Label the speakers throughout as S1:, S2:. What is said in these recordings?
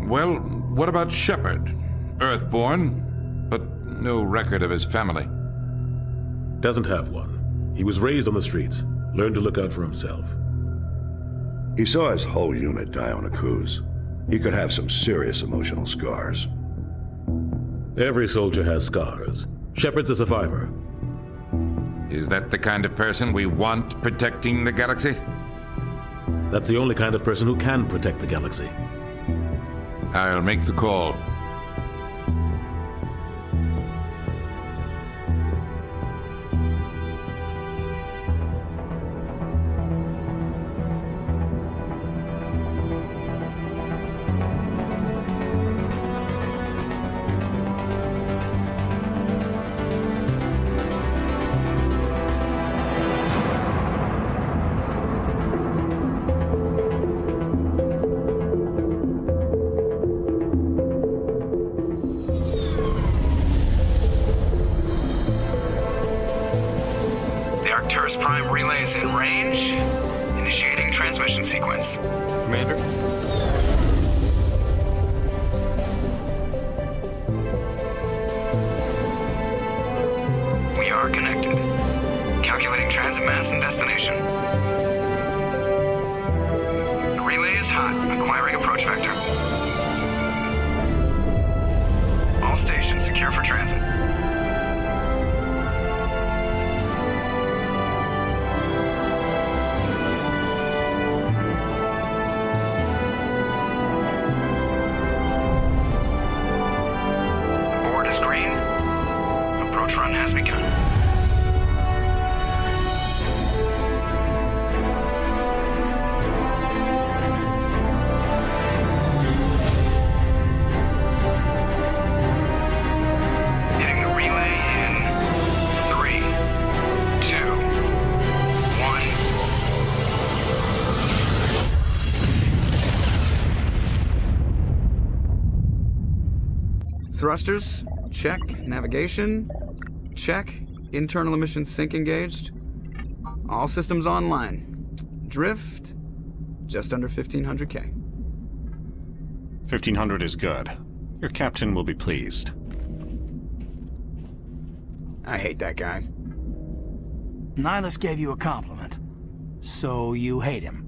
S1: Well, what about Shepard? Earthborn, but no record of his family.
S2: Doesn't have one. He was raised on the streets, learned to look out for himself.
S3: He saw his whole unit die on a cruise. He could have some serious emotional scars.
S2: Every soldier has scars. Shepard's a survivor.
S1: Is that the kind of person we want protecting the galaxy?
S2: That's the only kind of person who can protect the galaxy.
S1: I'll make the call.
S4: Prime relays in range. Initiating transmission sequence.
S5: Commander?
S4: We are connected. Calculating transit mass and destination. The relay is hot. Acquiring approach vector. All stations secure for transit. Run has begun. Hitting the relay in 3, 2, 1.
S6: Thrusters, check. Navigation, check. Internal emissions sync engaged. All systems online. Drift, just under 1,500K.
S5: 1,500 is good. Your captain will be pleased.
S6: I hate that guy.
S7: Nihilus gave you a compliment. So you hate him.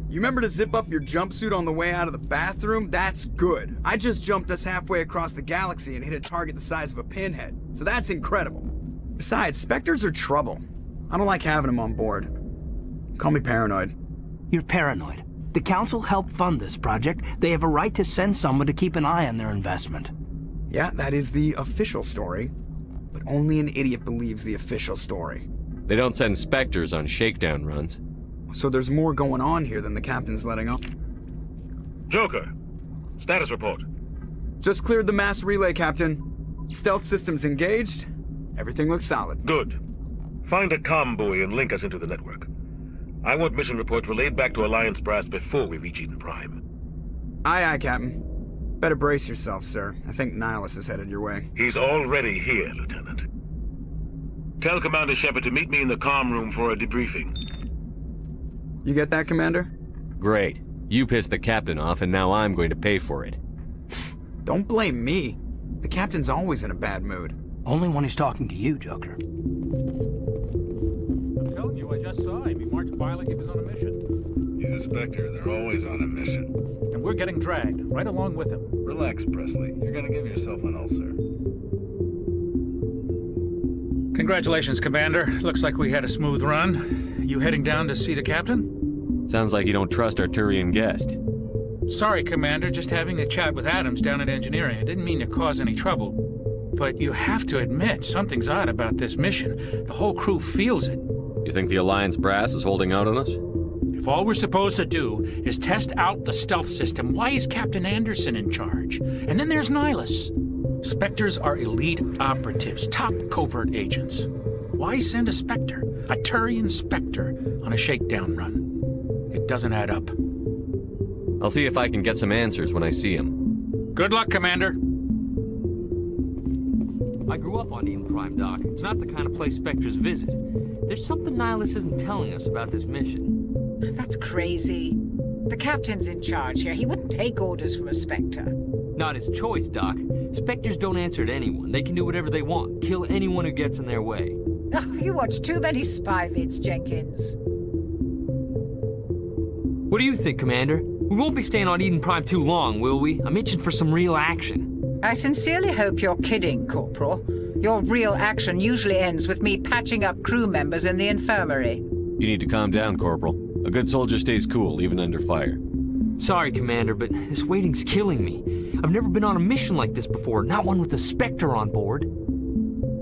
S6: You remember to zip up your jumpsuit on the way out of the bathroom? That's good. I just jumped us halfway across the galaxy and hit a target the size of a pinhead. So that's incredible. Besides, Spectres are trouble. I don't like having them on board. Call me paranoid.
S7: You're paranoid. The Council helped fund this project. They have a right to send someone to keep an eye on their investment.
S6: Yeah, that is the official story. But only an idiot believes the official story.
S8: They don't send Spectres on shakedown runs.
S6: So there's more going on here than the captain's letting on.
S2: Joker, status report.
S6: Just cleared the mass relay, Captain. Stealth systems engaged. Everything looks solid.
S2: Good. Find a comm buoy and link us into the network. I want mission reports relayed back to Alliance Brass before we reach Eden Prime.
S6: Aye, aye, Captain. Better brace yourself, sir. I think Nihilus is headed your way.
S2: He's already here, Lieutenant. Tell Commander Shepard to meet me in the comm room for a debriefing.
S6: You get that, Commander?
S8: Great. You pissed the captain off, and now I'm going to pay for it.
S6: Don't blame me. The captain's always in a bad mood.
S7: Only when he's talking to you, Joker.
S9: I'm telling you, I just saw him. He marched by like he was on a mission.
S10: He's a Spectre. They're always on a mission.
S9: And we're getting dragged, right along with him.
S10: Relax, Presley. You're gonna give yourself an ulcer.
S9: Congratulations, Commander. Looks like we had a smooth run. You heading down to see the captain?
S8: Sounds like you don't trust our Turian guest.
S9: Sorry, Commander. Just having a chat with Adams down at engineering. I didn't mean to cause any trouble. But you have to admit, something's odd about this mission. The whole crew feels it.
S8: You think the Alliance Brass is holding out on us?
S9: If all we're supposed to do is test out the stealth system, why is Captain Anderson in charge? And then there's Nihilus. Spectres are elite operatives, top covert agents. Why send a Spectre, a Turian Spectre, on a shakedown run? It doesn't add up.
S8: I'll see if I can get some answers when I see him.
S9: Good luck, Commander.
S11: I grew up on Eden Prime, Doc. It's not the kind of place Spectres visit. There's something Nihilus isn't telling us about this mission.
S12: That's crazy. The captain's in charge here. He wouldn't take orders from a Spectre.
S11: Not his choice, Doc. Spectres don't answer to anyone. They can do whatever they want. Kill anyone who gets in their way.
S12: Oh, you watch too many spy vids, Jenkins.
S11: What do you think, Commander? We won't be staying on Eden Prime too long, will we? I'm itching for some real action.
S12: I sincerely hope you're kidding, Corporal. Your real action usually ends with me patching up crew members in the infirmary.
S8: You need to calm down, Corporal. A good soldier stays cool, even under fire.
S11: Sorry, Commander, but this waiting's killing me. I've never been on a mission like this before, not one with a Spectre on board.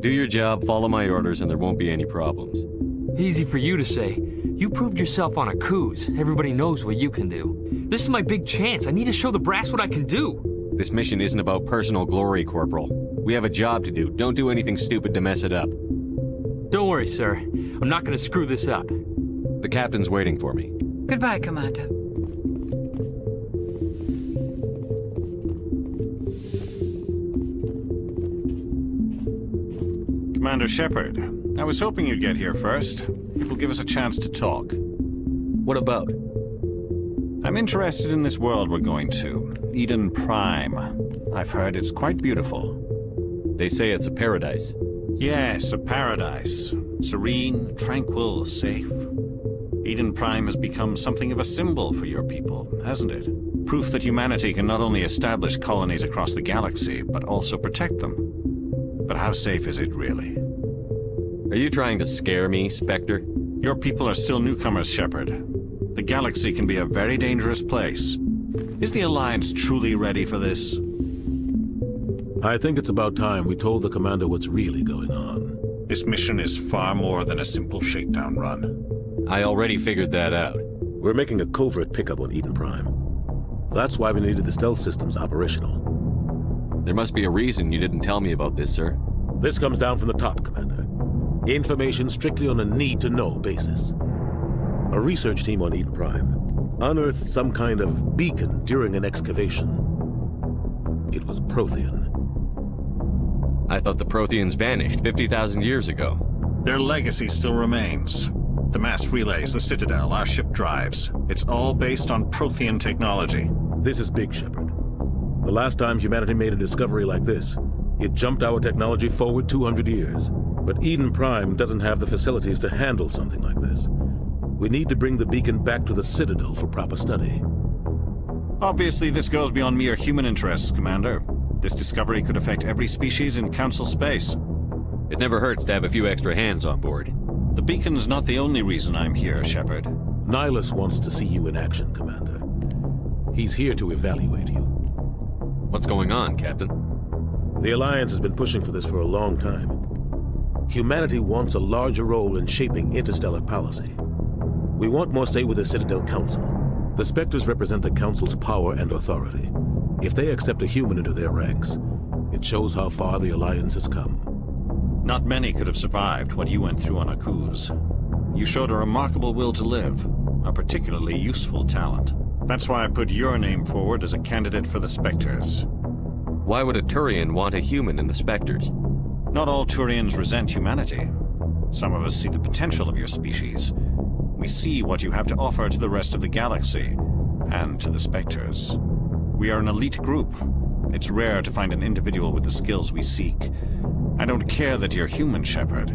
S8: Do your job, follow my orders, and there won't be any problems.
S11: Easy for you to say. You proved yourself on a cruise. Everybody knows what you can do. This is my big chance. I need to show the brass what I can do.
S8: This mission isn't about personal glory, Corporal. We have a job to do. Don't do anything stupid to mess it up.
S11: Don't worry, sir. I'm not gonna screw this up.
S8: The captain's waiting for me.
S12: Goodbye, Commander.
S5: Commander Shepard, I was hoping you'd get here first. It will give us a chance to talk.
S8: What about?
S5: I'm interested in this world we're going to, Eden Prime. I've heard it's quite beautiful.
S8: They say it's a paradise.
S5: Yes, a paradise. Serene, tranquil, safe. Eden Prime has become something of a symbol for your people, hasn't it? Proof that humanity can not only establish colonies across the galaxy, but also protect them. But how safe is it, really?
S8: Are you trying to scare me, Spectre?
S5: Your people are still newcomers, Shepard. The galaxy can be a very dangerous place. Is the Alliance truly ready for this?
S13: I think it's about time we told the Commander what's really going on.
S5: This mission is far more than a simple shakedown run.
S8: I already figured that out.
S13: We're making a covert pickup on Eden Prime. That's why we needed the stealth systems operational.
S8: There must be a reason you didn't tell me about this, sir.
S13: This comes down from the top, Commander. Information strictly on a need-to-know basis. A research team on Eden Prime unearthed some kind of beacon during an excavation. It was Prothean.
S8: I thought the Protheans vanished 50,000 years ago.
S5: Their legacy still remains. The mass relays, the Citadel, our ship drives. It's all based on Prothean technology.
S13: This is big, Shepard. The last time humanity made a discovery like this, it jumped our technology forward 200 years. But Eden Prime doesn't have the facilities to handle something like this. We need to bring the beacon back to the Citadel for proper study.
S5: Obviously, this goes beyond mere human interests, Commander. This discovery could affect every species in Council space.
S8: It never hurts to have a few extra hands on board.
S5: The beacon's not the only reason I'm here, Shepard.
S13: Nihilus wants to see you in action, Commander. He's here to evaluate you.
S8: What's going on, Captain?
S13: The Alliance has been pushing for this for a long time. Humanity wants a larger role in shaping interstellar policy. We want more say with the Citadel Council. The Spectres represent the Council's power and authority. If they accept a human into their ranks, it shows how far the Alliance has come.
S5: Not many could have survived what you went through on Akuz. You showed a remarkable will to live, a particularly useful talent. That's why I put your name forward as a candidate for the Spectres.
S8: Why would a Turian want a human in the Spectres?
S5: Not all Turians resent humanity. Some of us see the potential of your species. We see what you have to offer to the rest of the galaxy, and to the Spectres. We are an elite group. It's rare to find an individual with the skills we seek. I don't care that you're human, Shepard.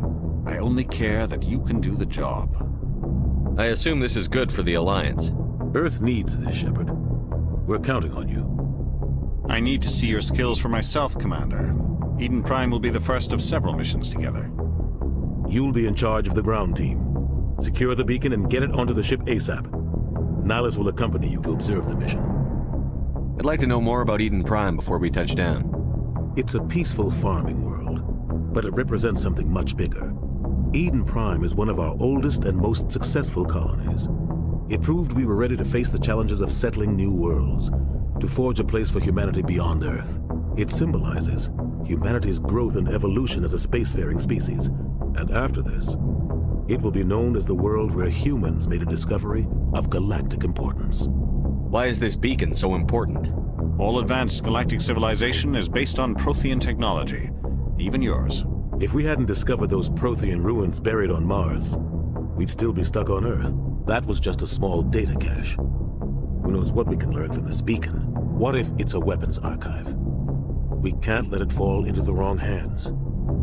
S5: I only care that you can do the job.
S8: I assume this is good for the Alliance.
S13: Earth needs this, Shepard. We're counting on you.
S5: I need to see your skills for myself, Commander. Eden Prime will be the first of several missions together.
S13: You'll be in charge of the ground team. Secure the beacon and get it onto the ship ASAP. Nihilus will accompany you to observe the mission.
S8: I'd like to know more about Eden Prime before we touch down.
S13: It's a peaceful farming world, but it represents something much bigger. Eden Prime is one of our oldest and most successful colonies. It proved we were ready to face the challenges of settling new worlds, to forge a place for humanity beyond Earth. It symbolizes humanity's growth and evolution as a spacefaring species. And after this, it will be known as the world where humans made a discovery of galactic importance.
S8: Why is this beacon so important?
S5: All advanced galactic civilization is based on Prothean technology, even yours.
S13: If we hadn't discovered those Prothean ruins buried on Mars, we'd still be stuck on Earth. That was just a small data cache. Who knows what we can learn from this beacon? What if it's a weapons archive? We can't let it fall into the wrong hands.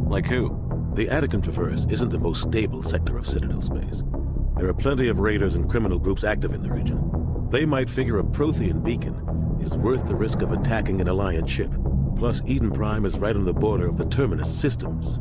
S8: Like who?
S13: The Attican Traverse isn't the most stable sector of Citadel space. There are plenty of raiders and criminal groups active in the region. They might figure a Prothean beacon is worth the risk of attacking an Alliance ship. Plus, Eden Prime is right on the border of the Terminus systems.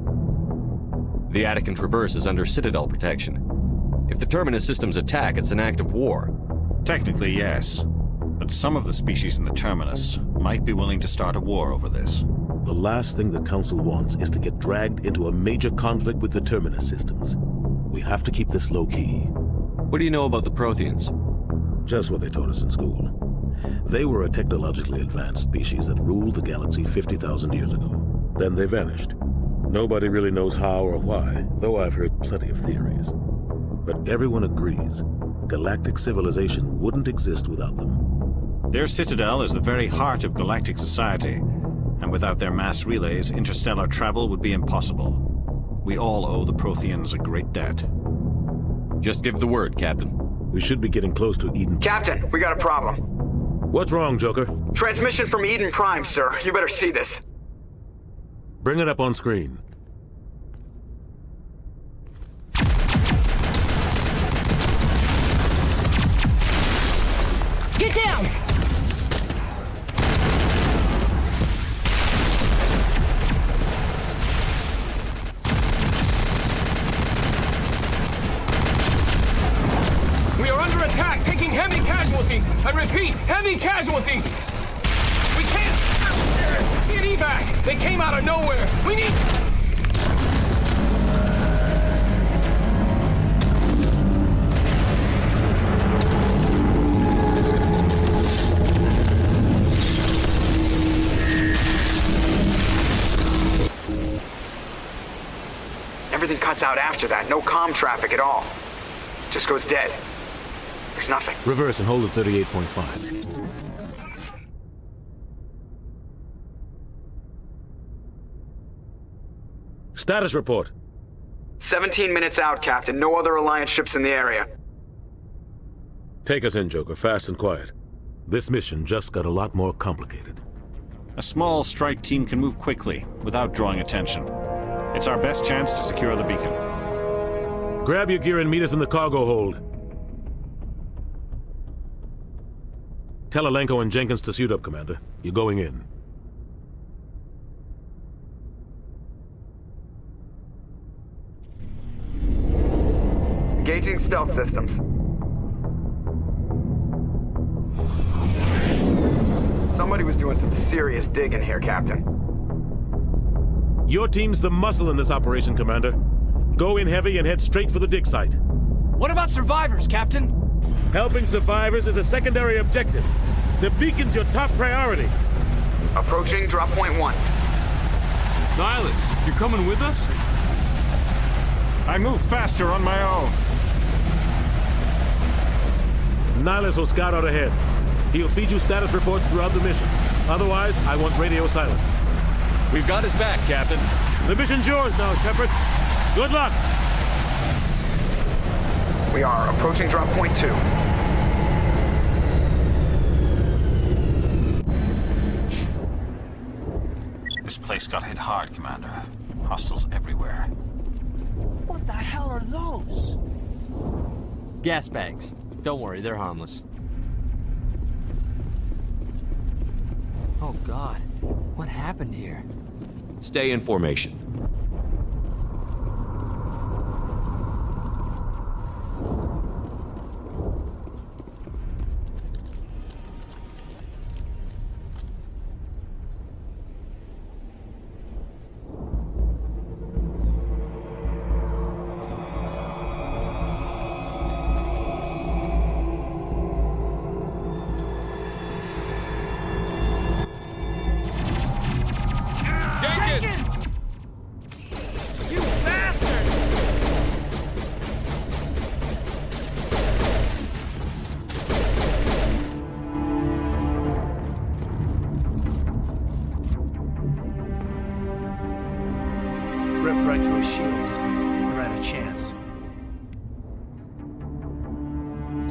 S8: The Attican Traverse is under Citadel protection. If the Terminus systems attack, it's an act of war.
S5: Technically, yes. But some of the species in the Terminus might be willing to start a war over this.
S13: The last thing the Council wants is to get dragged into a major conflict with the Terminus systems. We have to keep this low-key.
S8: What do you know about the Protheans?
S13: Just what they taught us in school. They were a technologically advanced species that ruled the galaxy 50,000 years ago. Then they vanished. Nobody really knows how or why, though I've heard plenty of theories. But everyone agrees, galactic civilization wouldn't exist without them.
S5: Their citadel is the very heart of galactic society, and without their mass relays, interstellar travel would be impossible. We all owe the Protheans a great debt.
S8: Just give the word, Captain.
S13: We should be getting close to Eden.
S14: Captain, we got a problem.
S13: What's wrong, Joker?
S14: Transmission from Eden Prime, sir. You better see this.
S13: Bring it up on screen.
S15: Get down!
S16: We are under attack, taking heavy casualties. I repeat, heavy casualties. We can't get evac. They came out of nowhere. We need...
S14: Everything cuts out after that. No comm traffic at all. Just goes dead. There's nothing.
S13: Reverse and hold at 38.5. Status report.
S14: 17 minutes out, Captain. No other Alliance ships in the area.
S13: Take us in, Joker, fast and quiet. This mission just got a lot more complicated.
S5: A small strike team can move quickly, without drawing attention. It's our best chance to secure the beacon.
S13: Grab your gear and meet us in the cargo hold. Tell Alenko and Jenkins to suit up, Commander. You're going in.
S14: Engaging stealth systems. Somebody was doing some serious digging here, Captain.
S13: Your team's the muscle in this operation, Commander. Go in heavy and head straight for the dig site.
S7: What about survivors, Captain?
S13: Helping survivors is a secondary objective. The beacon's your top priority.
S14: Approaching drop point 1.
S11: Nihilus, you coming with us?
S5: I move faster on my own.
S13: Nihilus will scout out ahead. He'll feed you status reports throughout the mission. Otherwise, I want radio silence.
S8: We've got his back, Captain.
S13: The mission's yours now, Shepard. Good luck!
S14: We are approaching drop point 2.
S5: This place got hit hard, Commander. Hostiles everywhere.
S7: What the hell are those?
S11: Gas bags. Don't worry, they're harmless. Oh God, what happened here?
S8: Stay in formation.
S7: Rip right through his shields. Never had a chance.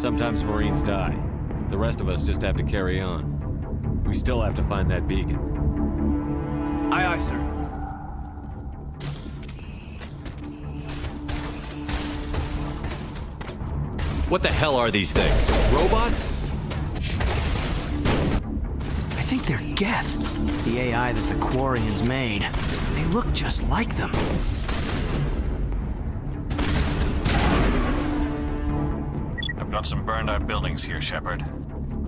S8: Sometimes Marines die. The rest of us just have to carry on. We still have to find that beacon.
S7: Aye, aye, sir.
S8: What the hell are these things? Robots?
S7: I think they're Geth. The AI that the Quarians made. They look just like them.
S5: I've got some burned out buildings here, Shepard.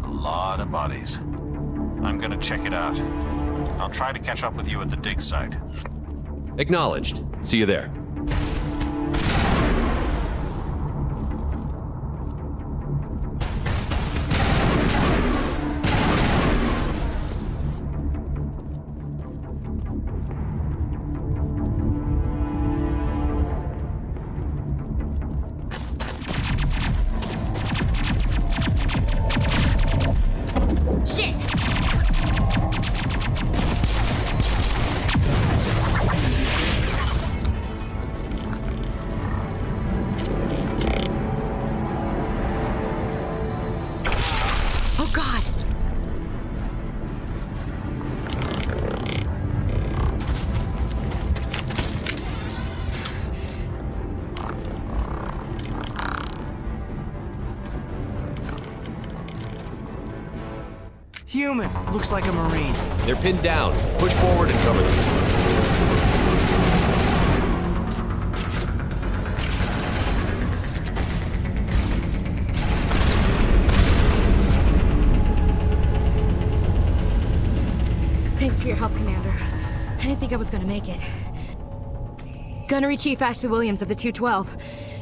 S5: A lot of bodies. I'm gonna check it out. I'll try to catch up with you at the dig site.
S8: Acknowledged. See you there.
S7: Human. Looks like a Marine.
S8: They're pinned down. Push forward and cover them.
S15: Thanks for your help, Commander. I didn't think I was gonna make it. Gunnery Chief Ashley Williams of the 212.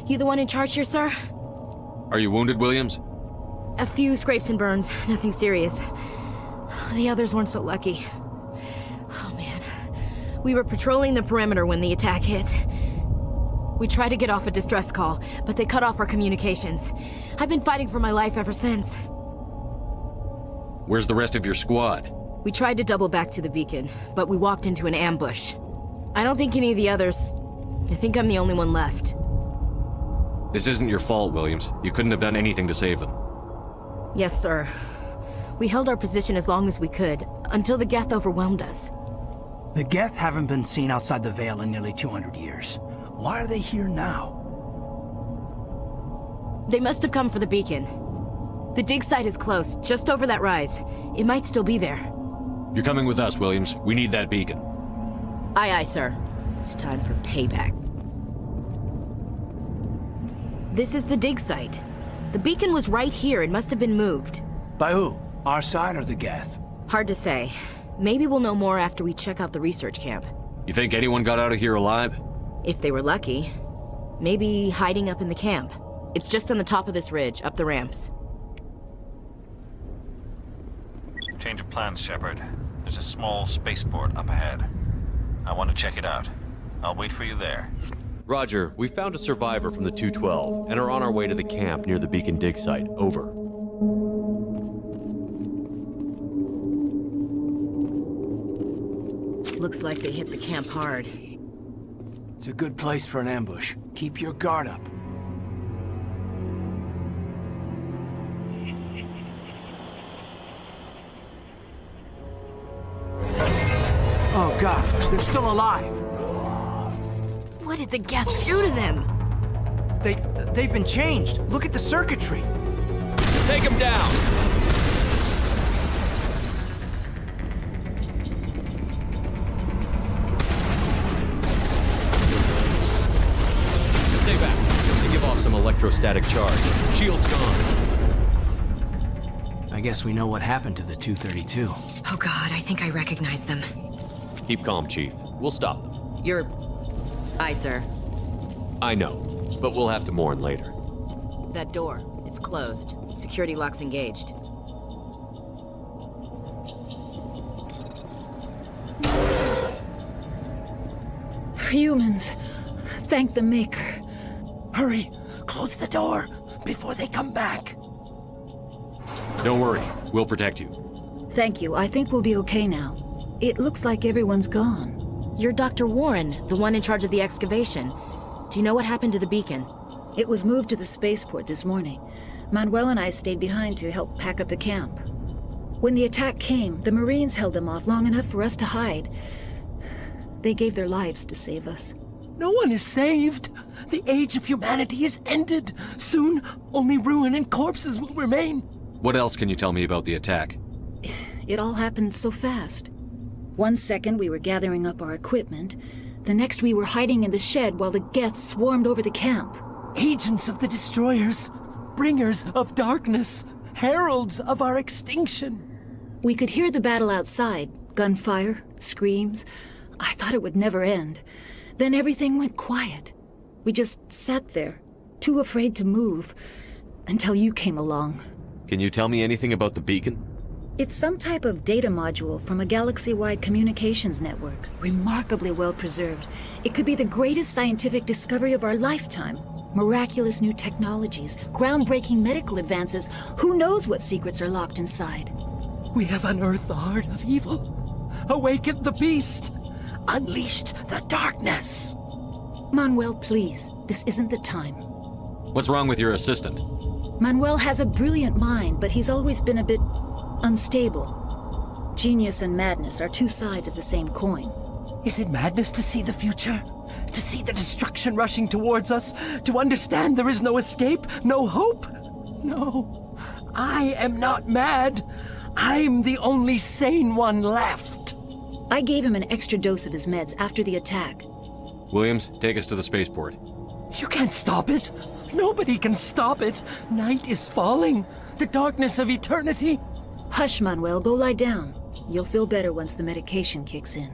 S15: You the one in charge here, sir?
S8: Are you wounded, Williams?
S15: A few scrapes and burns, nothing serious. The others weren't so lucky. Oh man. We were patrolling the perimeter when the attack hit. We tried to get off a distress call, but they cut off our communications. I've been fighting for my life ever since.
S8: Where's the rest of your squad?
S15: We tried to double back to the beacon, but we walked into an ambush. I don't think any of the others... I think I'm the only one left.
S8: This isn't your fault, Williams. You couldn't have done anything to save them.
S15: Yes, sir. We held our position as long as we could, until the Geth overwhelmed us.
S7: The Geth haven't been seen outside the Veil in nearly 200 years. Why are they here now?
S15: They must have come for the beacon. The dig site is close, just over that rise. It might still be there.
S8: You're coming with us, Williams. We need that beacon.
S15: Aye, aye, sir. It's time for payback. This is the dig site. The beacon was right here. It must have been moved.
S7: By who? Our side or the Geth?
S15: Hard to say. Maybe we'll know more after we check out the research camp.
S8: You think anyone got out of here alive?
S15: If they were lucky. Maybe hiding up in the camp. It's just on the top of this ridge, up the ramps.
S5: Change of plans, Shepard. There's a small spaceport up ahead. I want to check it out. I'll wait for you there.
S8: Roger, we found a survivor from the 212 and are on our way to the camp near the beacon dig site. Over.
S15: Looks like they hit the camp hard.
S7: It's a good place for an ambush. Keep your guard up. Oh God, they're still alive.
S15: What did the Geth do to them?
S7: They've been changed. Look at the circuitry.
S8: Take them down. Stay back. They give off some electrostatic charge. Shield's gone.
S7: I guess we know what happened to the 232.
S15: Oh God, I think I recognize them.
S8: Keep calm, Chief. We'll stop them.
S15: You're... Aye, sir.
S8: I know, but we'll have to mourn later.
S15: That door, it's closed. Security lock's engaged.
S17: Humans, thank the Maker.
S7: Hurry, close the door before they come back.
S8: Don't worry, we'll protect you.
S17: Thank you. I think we'll be okay now. It looks like everyone's gone.
S15: You're Dr. Warren, the one in charge of the excavation. Do you know what happened to the beacon?
S17: It was moved to the spaceport this morning. Manuel and I stayed behind to help pack up the camp. When the attack came, the Marines held them off long enough for us to hide. They gave their lives to save us.
S18: No one is saved. The age of humanity is ended. Soon, only ruin and corpses will remain.
S8: What else can you tell me about the attack?
S17: It all happened so fast. 1 second we were gathering up our equipment. The next we were hiding in the shed while the Geth swarmed over the camp.
S18: Agents of the Destroyers, bringers of darkness, heralds of our extinction.
S17: We could hear the battle outside. Gunfire, screams. I thought it would never end. Then everything went quiet. We just sat there, too afraid to move, until you came along.
S8: Can you tell me anything about the beacon?
S17: It's some type of data module from a galaxy-wide communications network, remarkably well preserved. It could be the greatest scientific discovery of our lifetime. Miraculous new technologies, groundbreaking medical advances. Who knows what secrets are locked inside?
S18: We have unearthed the heart of evil, awakened the beast, unleashed the darkness.
S17: Manuel, please, this isn't the time.
S8: What's wrong with your assistant?
S17: Manuel has a brilliant mind, but he's always been a bit unstable. Genius and madness are two sides of the same coin.
S18: Is it madness to see the future? To see the destruction rushing towards us? To understand there is no escape? No hope? No. I am not mad. I'm the only sane one left.
S17: I gave him an extra dose of his meds after the attack.
S8: Williams, take us to the spaceport.
S18: You can't stop it. Nobody can stop it. Night is falling. The darkness of eternity.
S17: Hush, Manuel. Go lie down. You'll feel better once the medication kicks in.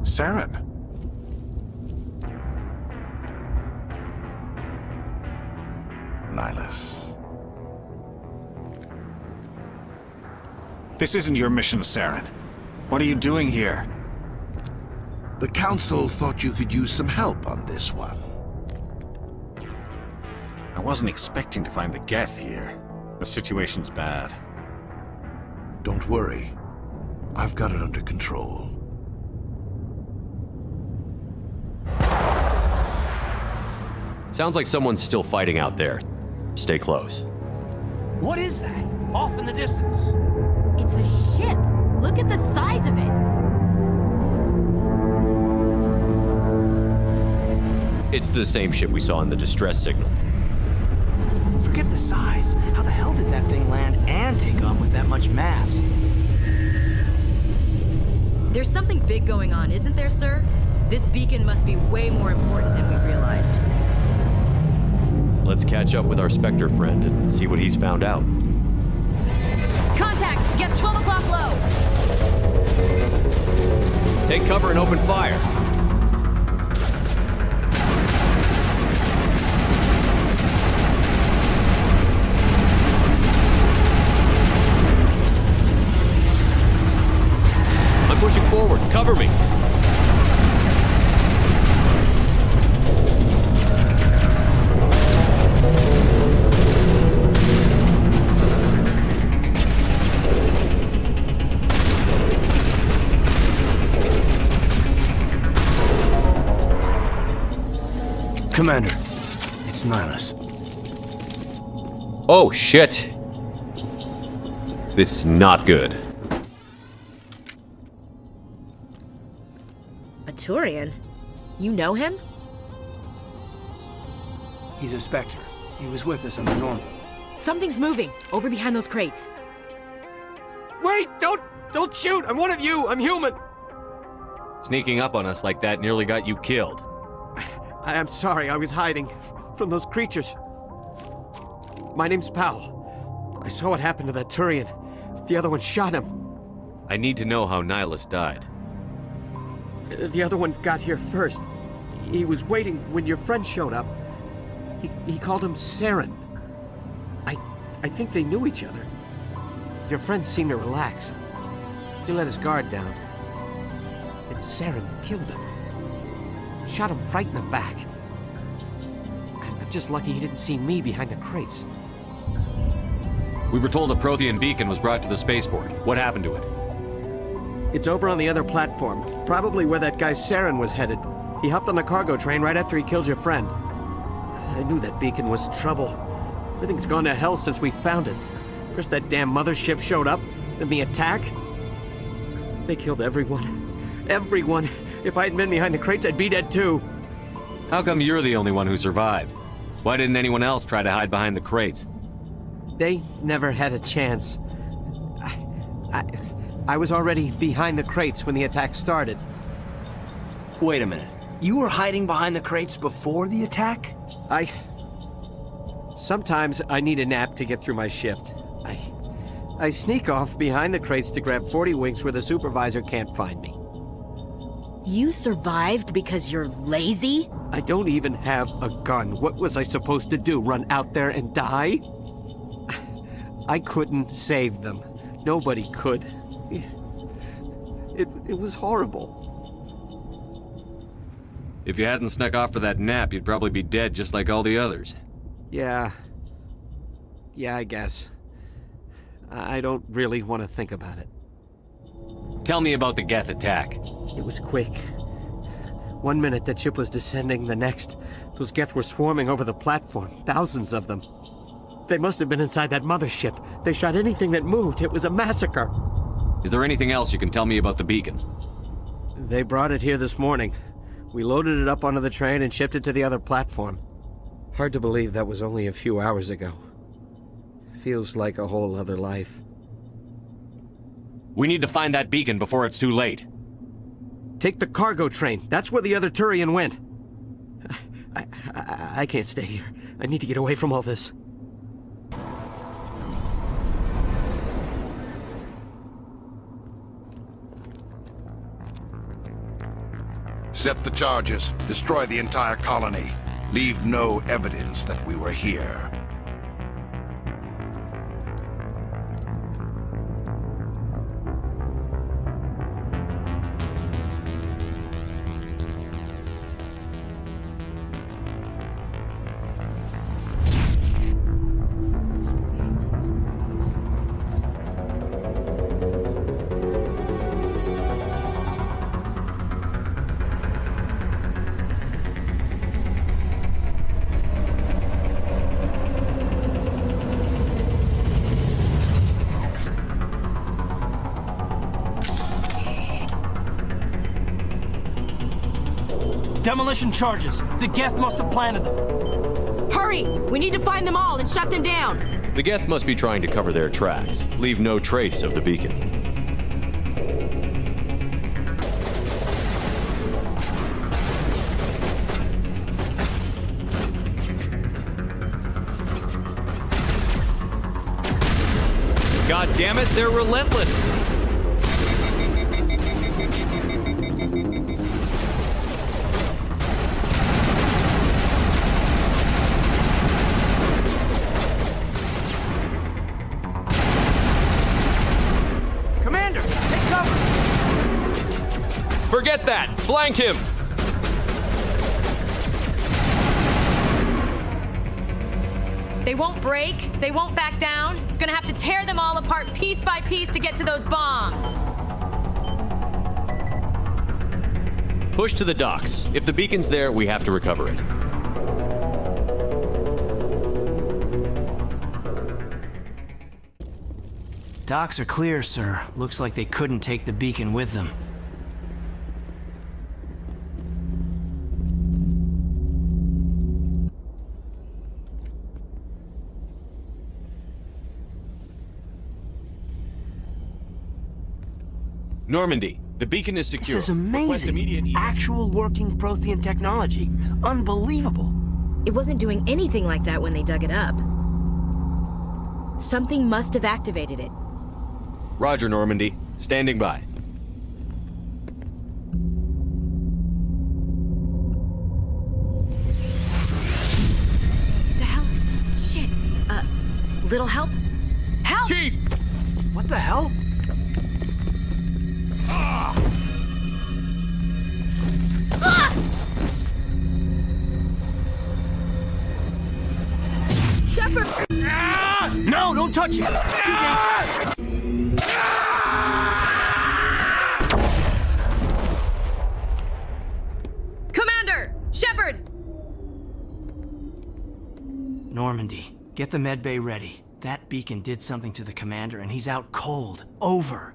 S1: Saren. Nihilus.
S5: This isn't your mission, Saren. What are you doing here?
S19: The Council thought you could use some help on this one.
S5: I wasn't expecting to find the Geth here. The situation's bad.
S19: Don't worry. I've got it under control.
S8: Sounds like someone's still fighting out there. Stay close.
S18: What is that? Off in the distance.
S15: It's a ship. Look at the size of it.
S8: It's the same ship we saw in the distress signal.
S7: Forget the size. How the hell did that thing land and take off with that much mass?
S15: There's something big going on, isn't there, sir? This beacon must be way more important than we realized.
S8: Let's catch up with our Spectre friend and see what he's found out.
S15: Contact! Get 12 o'clock low!
S8: Take cover and open fire. I'm pushing forward. Cover me.
S7: Commander, it's Nihilus.
S8: Oh, shit. This is not good.
S15: A Turian? You know him?
S7: He's a Spectre. He was with us under normal.
S15: Something's moving, over behind those crates.
S18: Wait! Don't shoot! I'm one of you! I'm human!
S8: Sneaking up on us like that nearly got you killed.
S18: I'm sorry, I was hiding from those creatures. My name's Powell. I saw what happened to that Turian. The other one shot him.
S8: I need to know how Nihilus died.
S18: The other one got here first. He was waiting when your friend showed up. He called him Saren. I think they knew each other. Your friend seemed to relax. He let his guard down. And Saren killed him. Shot him right in the back. I'm just lucky he didn't see me behind the crates.
S8: We were told a Prothean beacon was brought to the spaceport. What happened to it?
S18: It's over on the other platform, probably where that guy Saren was headed. He hopped on the cargo train right after he killed your friend. I knew that beacon was trouble. Everything's gone to hell since we found it. First that damn mothership showed up, then the attack. They killed everyone. Everyone. If I hadn't been behind the crates, I'd be dead too.
S8: How come you're the only one who survived? Why didn't anyone else try to hide behind the crates?
S18: They never had a chance. I was already behind the crates when the attack started.
S7: Wait a minute. You were hiding behind the crates before the attack?
S18: Sometimes I need a nap to get through my shift. I sneak off behind the crates to grab 40 winks where the supervisor can't find me.
S15: You survived because you're lazy?
S18: I don't even have a gun. What was I supposed to do? Run out there and die? I couldn't save them. Nobody could. It was horrible.
S8: If you hadn't snuck off for that nap, you'd probably be dead just like all the others.
S18: Yeah, I guess. I don't really want to think about it.
S8: Tell me about the Geth attack.
S18: It was quick. 1 minute the ship was descending, the next, those Geth were swarming over the platform, thousands of them. They must have been inside that mothership. They shot anything that moved. It was a massacre.
S8: Is there anything else you can tell me about the beacon?
S18: They brought it here this morning. We loaded it up onto the train and shipped it to the other platform. Hard to believe that was only a few hours ago. Feels like a whole other life.
S8: We need to find that beacon before it's too late.
S18: Take the cargo train. That's where the other Turian went. I can't stay here. I need to get away from all this.
S19: Set the charges. Destroy the entire colony. Leave no evidence that we were here.
S7: Demolition charges. The Geth must have planted them.
S15: Hurry! We need to find them all and shut them down.
S8: The Geth must be trying to cover their tracks. Leave no trace of the beacon. God damn it, they're relentless! Forget that! Blank him!
S15: They won't break. They won't back down. Gonna have to tear them all apart piece by piece to get to those bombs.
S8: Push to the docks. If the beacon's there, we have to recover it.
S7: Docks are clear, sir. Looks like they couldn't take the beacon with them.
S8: Normandy, the beacon is secure.
S7: This is amazing. Actual working Prothean technology. Unbelievable.
S15: It wasn't doing anything like that when they dug it up. Something must have activated it.
S8: Roger, Normandy. Standing by.
S15: The hell? Shit. Little help? Help!
S8: Chief!
S7: What the hell?
S15: Shepard!
S18: No, don't touch it!
S15: Commander! Shepard!
S7: Normandy, get the medbay ready. That beacon did something to the commander, and he's out cold. Over.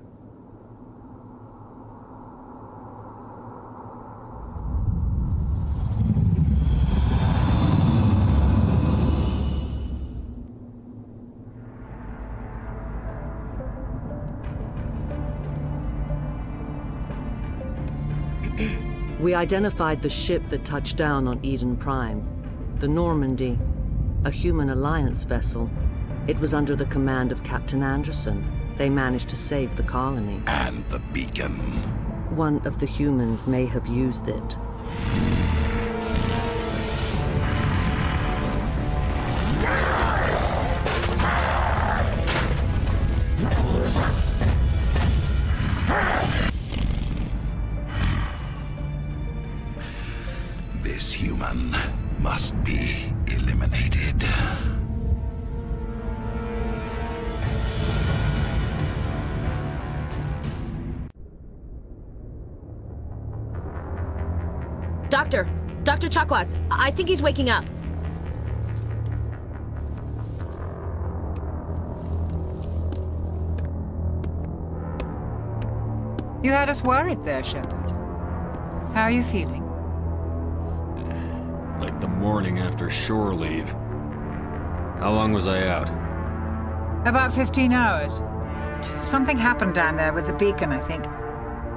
S20: We identified the ship that touched down on Eden Prime. The Normandy, a human alliance vessel. It was under the command of Captain Anderson. They managed to save the colony.
S19: And the beacon.
S20: One of the humans may have used it.
S19: This human must be eliminated.
S15: Dr. Chakwas, I think he's waking up.
S12: You had us worried there, Shepard. How are you feeling?
S8: Like the morning after shore leave. How long was I out?
S12: About 15 hours. Something happened down there with the beacon, I think.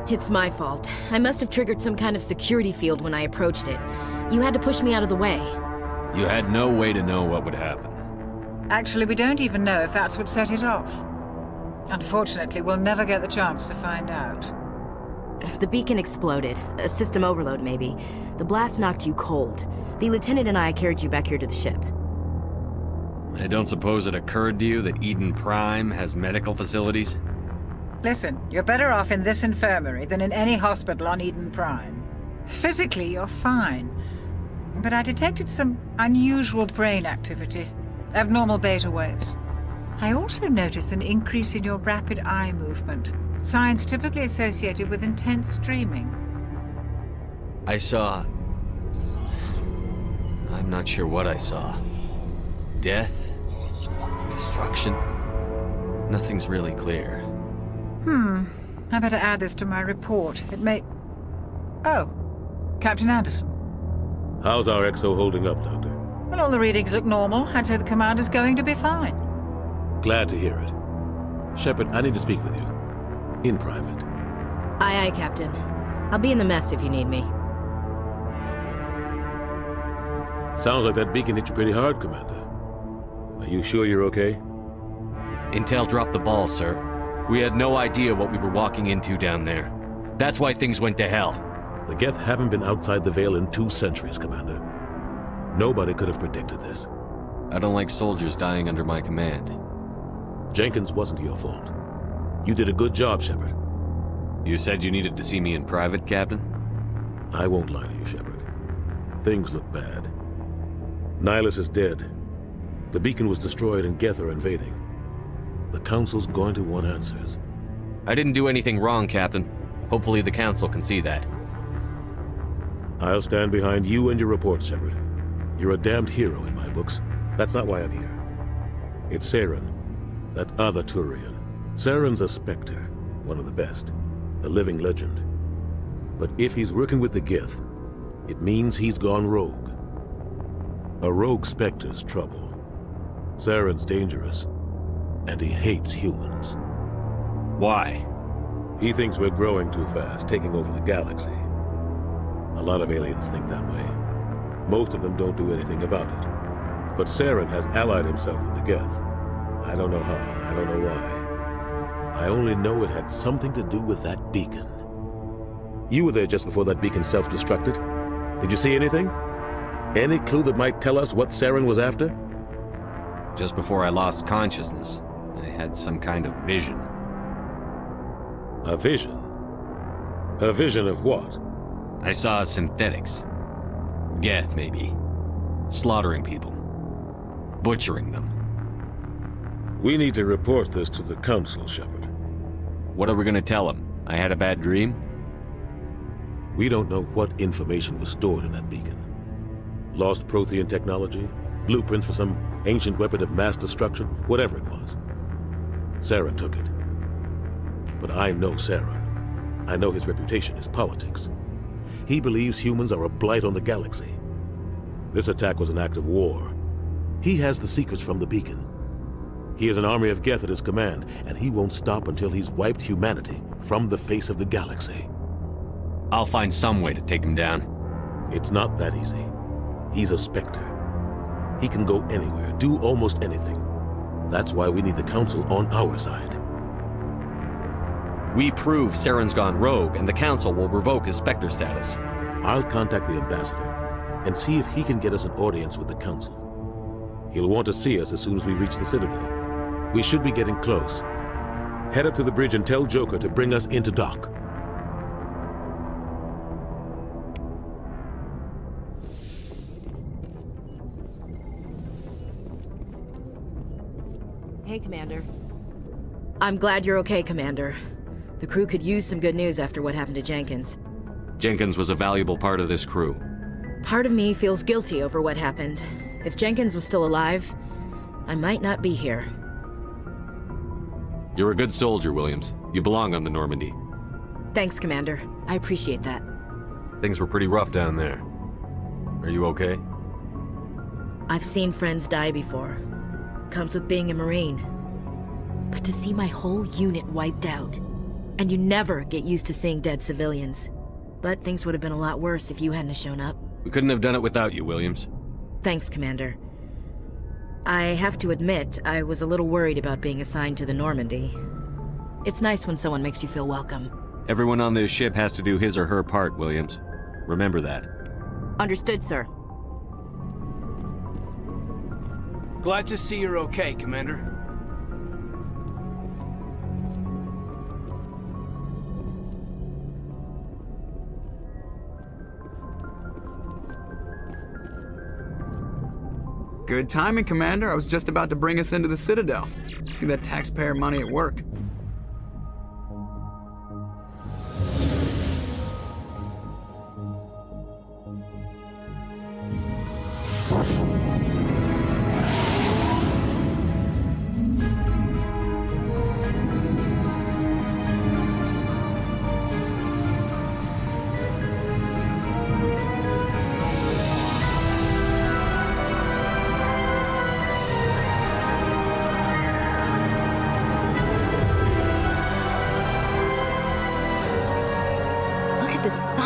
S15: It's my fault. I must have triggered some kind of security field when I approached it. You had to push me out of the way.
S8: You had no way to know what would happen.
S12: Actually, we don't even know if that's what set it off. Unfortunately, we'll never get the chance to find out.
S15: The beacon exploded. A system overload, maybe. The blast knocked you cold. The lieutenant and I carried you back here to the ship.
S8: I don't suppose it occurred to you that Eden Prime has medical facilities?
S12: Listen, you're better off in this infirmary than in any hospital on Eden Prime. Physically, you're fine. But I detected some unusual brain activity. Abnormal beta waves. I also noticed an increase in your rapid eye movement. Signs typically associated with intense dreaming.
S8: I saw... I'm not sure what I saw. Death? Destruction? Nothing's really clear.
S12: I better add this to my report. It may... Oh, Captain Anderson.
S13: How's our XO holding up, Doctor?
S12: Well, all the readings look normal. I'd say the commander's going to be fine.
S13: Glad to hear it. Shepard, I need to speak with you. In private.
S15: Aye, Captain. I'll be in the mess if you need me.
S13: Sounds like that beacon hit you pretty hard, Commander. Are you sure you're okay?
S8: Intel dropped the ball, sir. We had no idea what we were walking into down there. That's why things went to hell.
S13: The Geth haven't been outside the Veil in 2 centuries, Commander. Nobody could have predicted this.
S8: I don't like soldiers dying under my command.
S13: Jenkins wasn't your fault. You did a good job, Shepard.
S8: You said you needed to see me in private, Captain?
S13: I won't lie to you, Shepard. Things look bad. Nihilus is dead. The beacon was destroyed and Geth are invading. The Council's going to want answers.
S8: I didn't do anything wrong, Captain. Hopefully the Council can see that.
S13: I'll stand behind you and your reports, Shepard. You're a damned hero in my books. That's not why I'm here. It's Saren, that other Turian. Saren's a Spectre, one of the best, a living legend. But if he's working with the Geth, it means he's gone rogue. A rogue Spectre's trouble. Saren's dangerous, and he hates humans.
S8: Why?
S13: He thinks we're growing too fast, taking over the galaxy. A lot of aliens think that way. Most of them don't do anything about it. But Saren has allied himself with the Geth. I don't know how, I don't know why. I only know it had something to do with that beacon. You were there just before that beacon self-destructed. Did you see anything? Any clue that might tell us what Saren was after?
S8: Just before I lost consciousness, I had some kind of vision.
S13: A vision? A vision of what?
S8: I saw synthetics. Geth, maybe. Slaughtering people. Butchering them.
S13: We need to report this to the Council, Shepard.
S8: What are we gonna tell him? I had a bad dream?
S13: We don't know what information was stored in that beacon. Lost Prothean technology, blueprints for some ancient weapon of mass destruction, whatever it was. Saren took it. But I know Saren. I know his reputation is politics. He believes humans are a blight on the galaxy. This attack was an act of war. He has the secrets from the beacon. He has an army of Geth at his command, and he won't stop until he's wiped humanity from the face of the galaxy.
S8: I'll find some way to take him down.
S13: It's not that easy. He's a Spectre. He can go anywhere, do almost anything. That's why we need the Council on our side.
S8: We prove Saren's gone rogue, and the Council will revoke his Spectre status.
S13: I'll contact the Ambassador and see if he can get us an audience with the Council. He'll want to see us as soon as we reach the Citadel. We should be getting close. Head up to the bridge and tell Joker to bring us into dock.
S15: Hey, Commander. I'm glad you're okay, Commander. The crew could use some good news after what happened to Jenkins.
S8: Jenkins was a valuable part of this crew.
S15: Part of me feels guilty over what happened. If Jenkins was still alive, I might not be here.
S8: You're a good soldier, Williams. You belong on the Normandy.
S15: Thanks, Commander. I appreciate that.
S8: Things were pretty rough down there. Are you okay?
S15: I've seen friends die before. Comes with being a Marine. But to see my whole unit wiped out, and you never get used to seeing dead civilians. But things would have been a lot worse if you hadn't shown up.
S8: We couldn't have done it without you, Williams.
S15: Thanks, Commander. I have to admit, I was a little worried about being assigned to the Normandy. It's nice when someone makes you feel welcome.
S8: Everyone on this ship has to do his or her part, Williams. Remember that.
S15: Understood, sir.
S18: Glad to see you're okay, Commander.
S6: Good timing, Commander. I was just about to bring us into the Citadel. See that taxpayer money at work.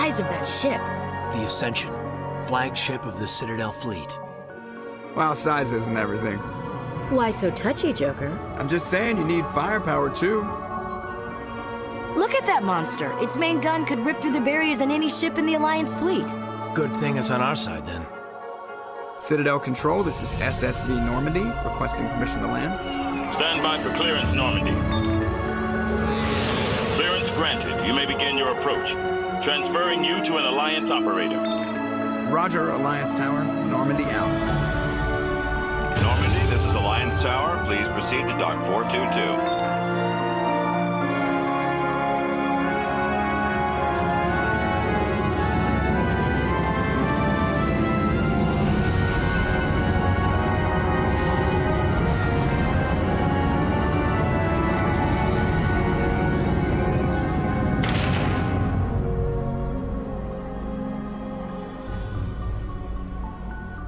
S15: Of that ship.
S7: The Ascension, flagship of the Citadel fleet.
S6: Well, size isn't everything.
S15: Why so touchy, Joker?
S6: I'm just saying you need firepower, too.
S15: Look at that monster. Its main gun could rip through the barriers in any ship in the Alliance fleet.
S7: Good thing it's on our side, then.
S6: Citadel Control, this is SSV Normandy, requesting permission to land.
S21: Stand by for clearance, Normandy. Clearance granted. You may begin your approach. Transferring you to an Alliance operator.
S6: Roger, Alliance Tower. Normandy out.
S22: Normandy, this is Alliance Tower. Please proceed to Dock 422.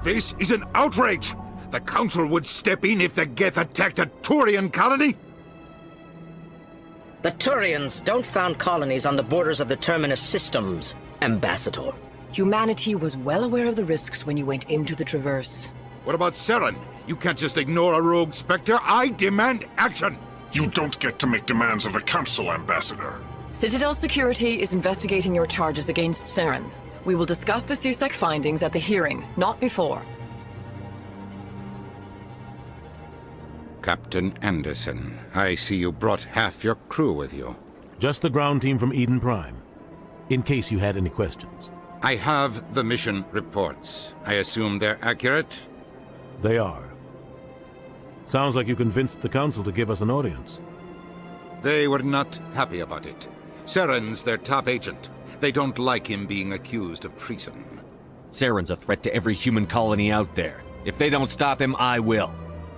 S19: This is an outrage! The Council would step in if the Geth attacked a Turian colony?
S23: The Turians don't found colonies on the borders of the Terminus systems, Ambassador.
S24: Humanity was well aware of the risks when you went into the Traverse.
S19: What about Saren? You can't just ignore a rogue Spectre. I demand action!
S25: You don't get to make demands of the Council, Ambassador.
S24: Citadel Security is investigating your charges against Saren. We will discuss the CSEC findings at the hearing, not before.
S1: Captain Anderson, I see you brought half your crew with you.
S13: Just the ground team from Eden Prime, in case you had any questions.
S1: I have the mission reports. I assume they're accurate?
S13: They are. Sounds like you convinced the Council to give us an audience.
S1: They were not happy about it. Saren's their top agent. They don't like him being accused of treason.
S8: Saren's a threat to every human colony out there. If they don't stop him, I will.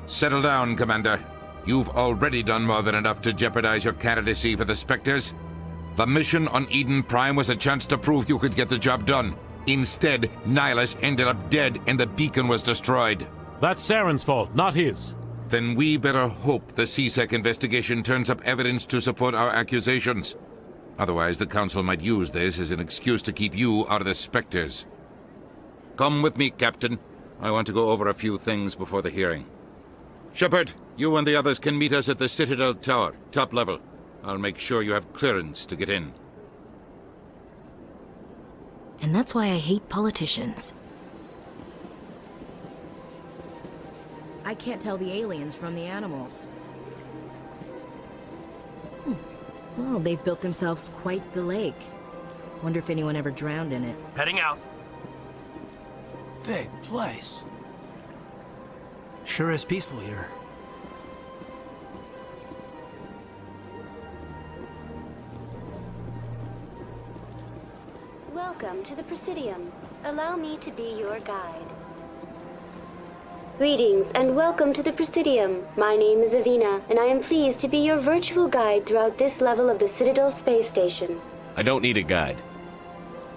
S1: Settle down, Commander. You've already done more than enough to jeopardize your candidacy for the Spectres. The mission on Eden Prime was a chance to prove you could get the job done. Instead, Nihilus ended up dead and the beacon was destroyed.
S13: That's Saren's fault, not his.
S1: Then we better hope the CSEC investigation turns up evidence to support our accusations. Otherwise, the Council might use this as an excuse to keep you out of the Spectres. Come with me, Captain. I want to go over a few things before the hearing. Shepard, you and the others can meet us at the Citadel Tower, top level. I'll make sure you have clearance to get in.
S15: And that's why I hate politicians. I can't tell the aliens from the animals. Well, they've built themselves quite the lake. Wonder if anyone ever drowned in it.
S7: Heading out. Big place. Sure is peaceful here.
S2: Welcome to the Presidium. Allow me to be your guide. Greetings and welcome to the Presidium. My name is Avina, and I am pleased to be your virtual guide throughout this level of the Citadel space station.
S8: I don't need a guide.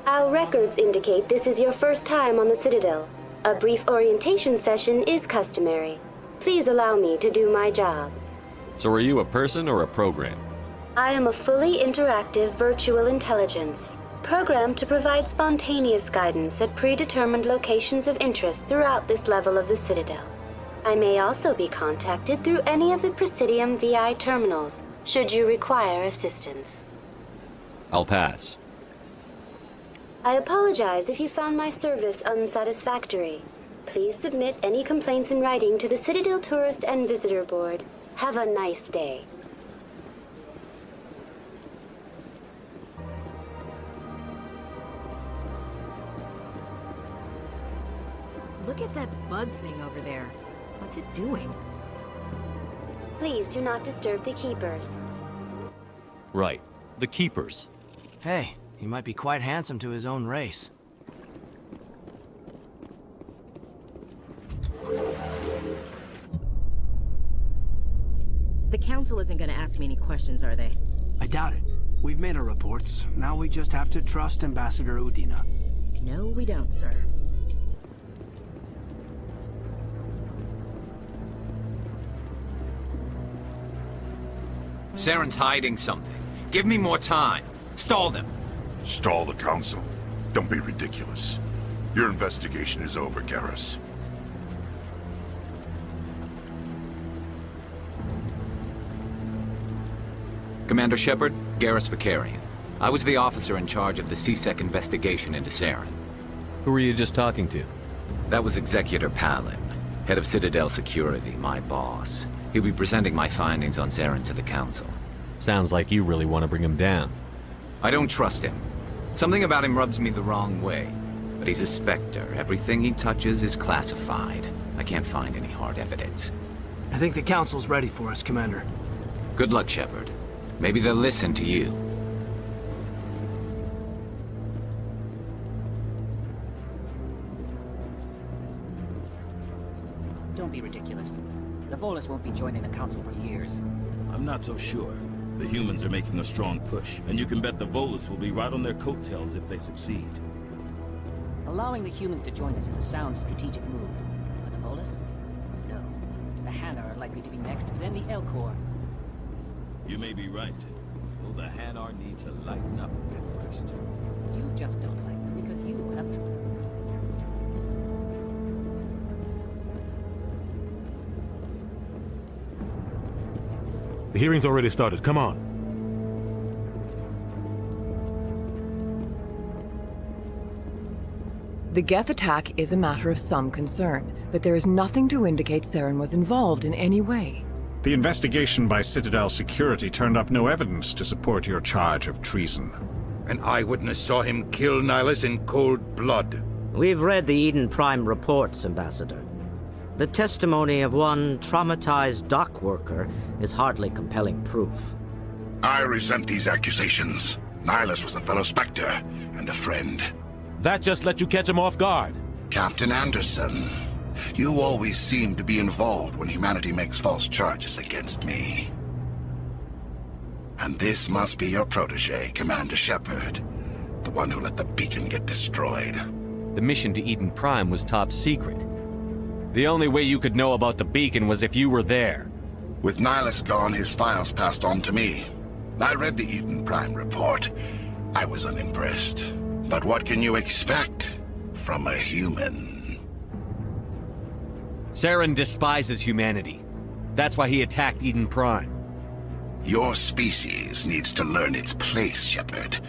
S2: Our records indicate this is your first time on the Citadel. A brief orientation session is customary. Please allow me to do my job.
S8: So are you a person or a program?
S2: I am a fully interactive virtual intelligence, programmed to provide spontaneous guidance at predetermined locations of interest throughout this level of the Citadel. I may also be contacted through any of the Presidium VI terminals, should you require assistance.
S8: I'll pass.
S2: I apologize if you found my service unsatisfactory. Please submit any complaints in writing to the Citadel Tourist and Visitor Board. Have a nice day.
S15: Look at that bug thing over there. What's it doing?
S2: Please do not disturb the Keepers.
S8: Right. The Keepers.
S7: Hey, he might be quite handsome to his own race.
S15: The Council isn't gonna ask me any questions, are they?
S7: I doubt it. We've made our reports. Now we just have to trust Ambassador Udina.
S15: No, we don't, sir.
S3: Saren's hiding something. Give me more time. Stall them.
S19: Stall the Council? Don't be ridiculous. Your investigation is over, Garrus.
S3: Commander Shepard, Garrus Vicarian. I was the officer in charge of the CSEC investigation into Saren.
S8: Who were you just talking to?
S3: That was Executor Palin, head of Citadel Security, my boss. He'll be presenting my findings on Saren to the Council.
S8: Sounds like you really want to bring him down.
S3: I don't trust him. Something about him rubs me the wrong way. But he's a Spectre. Everything he touches is classified. I can't find any hard evidence.
S7: I think the Council's ready for us, Commander.
S3: Good luck, Shepard. Maybe they'll listen to you.
S4: Don't be ridiculous. The Volus won't be joining the Council for years.
S9: I'm not so sure. The humans are making a strong push, and you can bet the Volus will be right on their coattails if they succeed.
S4: Allowing the humans to join us is a sound strategic move. But the Volus? No. The Hanar are likely to be next, then the Elcor.
S9: You may be right. Though the Hanar need to lighten up a bit first.
S4: You just don't like them because you have trouble.
S13: The hearing's already started. Come on.
S24: The Geth attack is a matter of some concern, but there is nothing to indicate Saren was involved in any way.
S5: The investigation by Citadel Security turned up no evidence to support your charge of treason.
S1: An eyewitness saw him kill Nihilus in cold blood.
S23: We've read the Eden Prime reports, Ambassador. The testimony of one traumatized dock worker is hardly compelling proof.
S19: I resent these accusations. Nihilus was a fellow Spectre and a friend.
S10: That just let you catch him off guard.
S19: Captain Anderson, you always seem to be involved when humanity makes false charges against me. And this must be your protege, Commander Shepard. The one who let the beacon get destroyed.
S8: The mission to Eden Prime was top secret. The only way you could know about the beacon was if you were there.
S19: With Nihilus gone, his files passed on to me. I read the Eden Prime report. I was unimpressed. But what can you expect from a human?
S8: Saren despises humanity. That's why he attacked Eden Prime.
S19: Your species needs to learn its place, Shepard.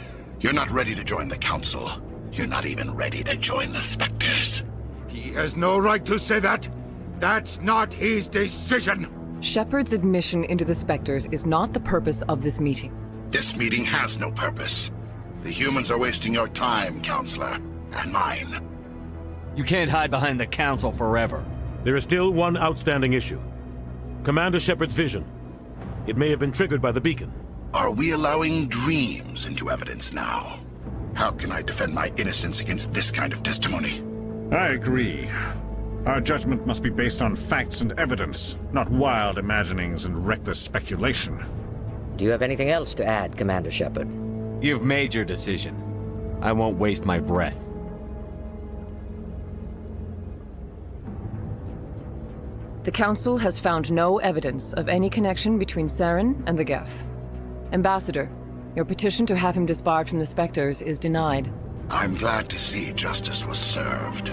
S19: You're not ready to join the Council. You're not even ready to join the Spectres.
S1: He has no right to say that. That's not his decision.
S24: Shepard's admission into the Spectres is not the purpose of this meeting.
S19: This meeting has no purpose. The humans are wasting your time, Counselor, and mine.
S8: You can't hide behind the Council forever.
S13: There is still one outstanding issue. Commander Shepard's vision. It may have been triggered by the beacon.
S19: Are we allowing dreams into evidence now? How can I defend my innocence against this kind of testimony?
S25: I agree. Our judgment must be based on facts and evidence, not wild imaginings and reckless speculation.
S23: Do you have anything else to add, Commander Shepard?
S8: You've made your decision. I won't waste my breath.
S24: The Council has found no evidence of any connection between Saren and the Geth. Ambassador, your petition to have him disbarred from the Spectres is denied.
S19: I'm glad to see justice was served.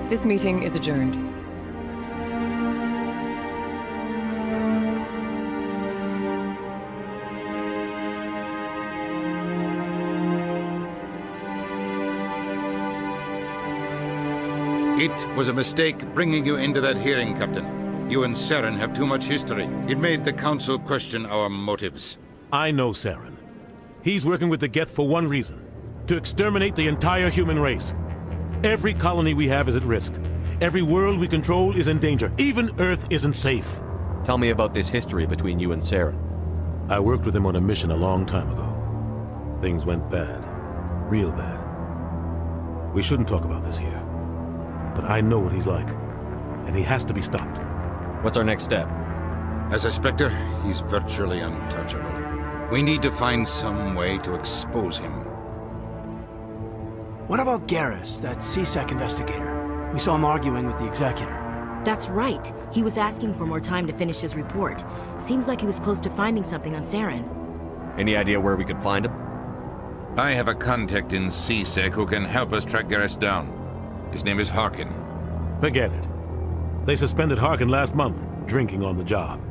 S24: This meeting is adjourned.
S1: It was a mistake bringing you into that hearing, Captain. You and Saren have too much history. It made the Council question our motives.
S13: I know Saren. He's working with the Geth for one reason. To exterminate the entire human race. Every colony we have is at risk. Every world we control is in danger. Even Earth isn't safe.
S8: Tell me about this history between you and Saren.
S13: I worked with him on a mission a long time ago. Things went bad. Real bad. We shouldn't talk about this here. But I know what he's like. And he has to be stopped.
S8: What's our next step?
S1: As a Spectre, he's virtually untouchable. We need to find some way to expose him.
S7: What about Garrus, that CSEC investigator? We saw him arguing with the Executor.
S15: That's right. He was asking for more time to finish his report. Seems like he was close to finding something on Saren.
S8: Any idea where we could find him?
S1: I have a contact in CSEC who can help us track Garrus down. His name is Harkin.
S13: Forget it. They suspended Harkin last month, drinking on the job.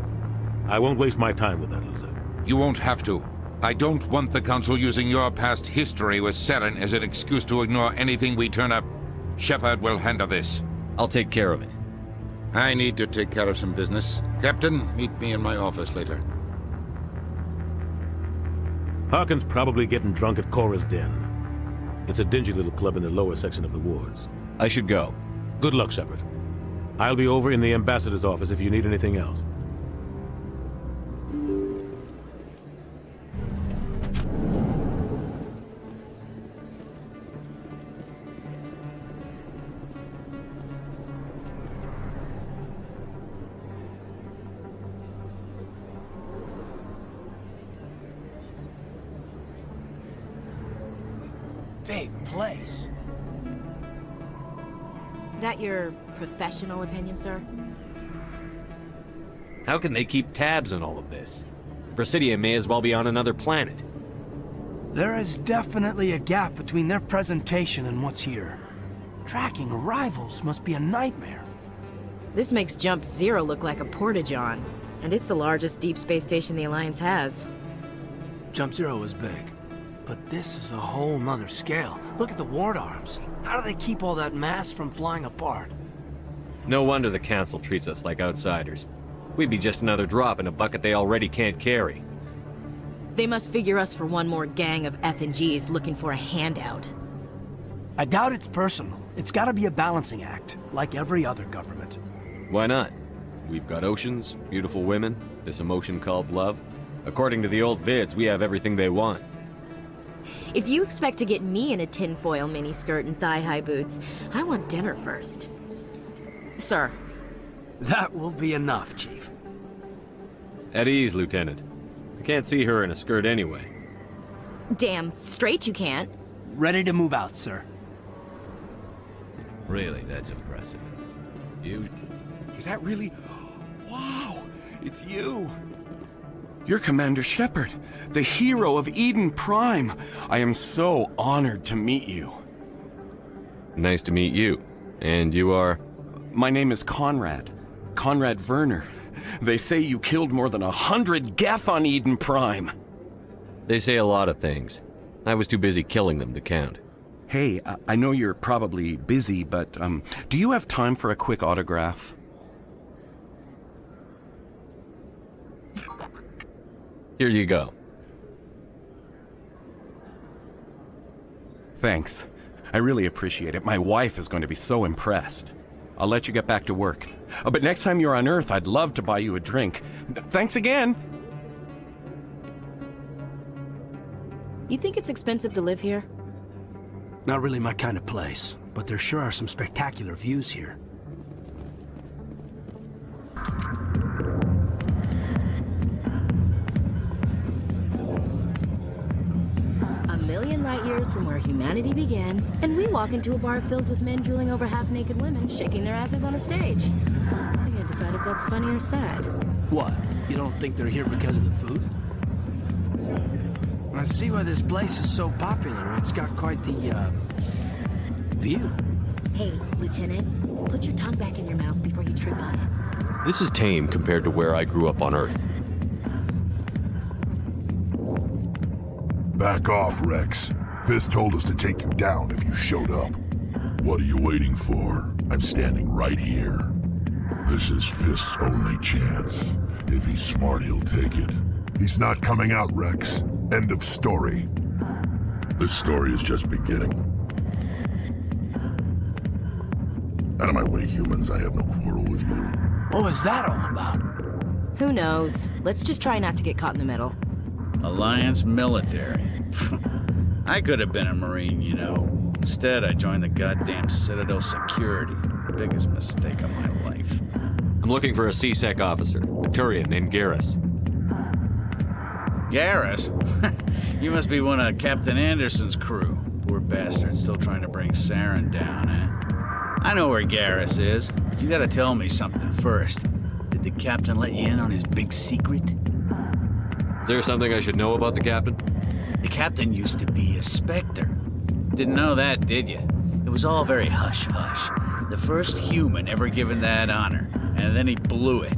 S13: I won't waste my time with that loser.
S1: You won't have to. I don't want the Council using your past history with Saren as an excuse to ignore anything we turn up. Shepard will handle this.
S8: I'll take care of it.
S1: I need to take care of some business. Captain, meet me in my office later.
S13: Harkin's probably getting drunk at Cora's Den. It's a dingy little club in the lower section of the wards.
S8: I should go.
S13: Good luck, Shepard. I'll be over in the Ambassador's office if you need anything else.
S7: Big place.
S15: That your professional opinion, sir?
S8: How can they keep tabs on all of this? Presidia may as well be on another planet.
S7: There is definitely a gap between their presentation and what's here. Tracking arrivals must be a nightmare.
S15: This makes Jump Zero look like a porta-john, and it's the largest deep space station the Alliance has.
S7: Jump Zero is big, but this is a whole nother scale. Look at the ward arms. How do they keep all that mass from flying apart?
S8: No wonder the Council treats us like outsiders. We'd be just another drop in a bucket they already can't carry.
S15: They must figure us for one more gang of F&Gs looking for a handout.
S7: I doubt it's personal. It's gotta be a balancing act, like every other government.
S8: Why not? We've got oceans, beautiful women, this emotion called love. According to the old vids, we have everything they want.
S15: If you expect to get me in a tinfoil miniskirt and thigh-high boots, I want dinner first. Sir.
S7: That will be enough, Chief.
S8: At ease, Lieutenant. I can't see her in a skirt anyway.
S15: Damn straight you can't.
S7: Ready to move out, sir.
S3: Really, that's impressive. You...
S11: Is that really... Wow! It's you! You're Commander Shepard, the hero of Eden Prime. I am so honored to meet you.
S8: Nice to meet you. And you are?
S11: My name is Conrad. Conrad Werner. They say you killed more than 100 Geth on Eden Prime.
S8: They say a lot of things. I was too busy killing them to count.
S11: Hey, I know you're probably busy, but do you have time for a quick autograph?
S8: Here you go.
S11: Thanks. I really appreciate it. My wife is going to be so impressed. I'll let you get back to work. But next time you're on Earth, I'd love to buy you a drink. Thanks again!
S15: You think it's expensive to live here?
S7: Not really my kind of place, but there sure are some spectacular views here.
S15: A million light years from where humanity began, and we walk into a bar filled with men drooling over half-naked women, shaking their asses on a stage. I can't decide if that's funny or sad.
S7: What? You don't think they're here because of the food? I see why this place is so popular. It's got quite the, view.
S15: Hey, Lieutenant, put your tongue back in your mouth before you trip on it.
S8: This is tame compared to where I grew up on Earth.
S14: Back off, Wrex. Fist told us to take you down if you showed up. What are you waiting for? I'm standing right here. This is Fist's only chance. If he's smart, he'll take it. He's not coming out, Wrex. End of story. This story is just beginning. Out of my way, humans. I have no quarrel with you.
S7: What was that all about?
S15: Who knows? Let's just try not to get caught in the middle.
S16: Alliance military. I could have been a Marine, you know. Instead, I joined the goddamn Citadel security. Biggest mistake of my life.
S8: I'm looking for a C-Sec officer, a Turian named Garrus.
S16: Garrus? You must be one of Captain Anderson's crew. Poor bastard, still trying to bring Saren down, eh? I know where Garrus is, but you gotta tell me something first. Did the captain let you in on his big secret?
S8: Is there something I should know about the captain?
S16: The captain used to be a Spectre. Didn't know that, did you? It was all very hush-hush. The first human ever given that honor, and then he blew it.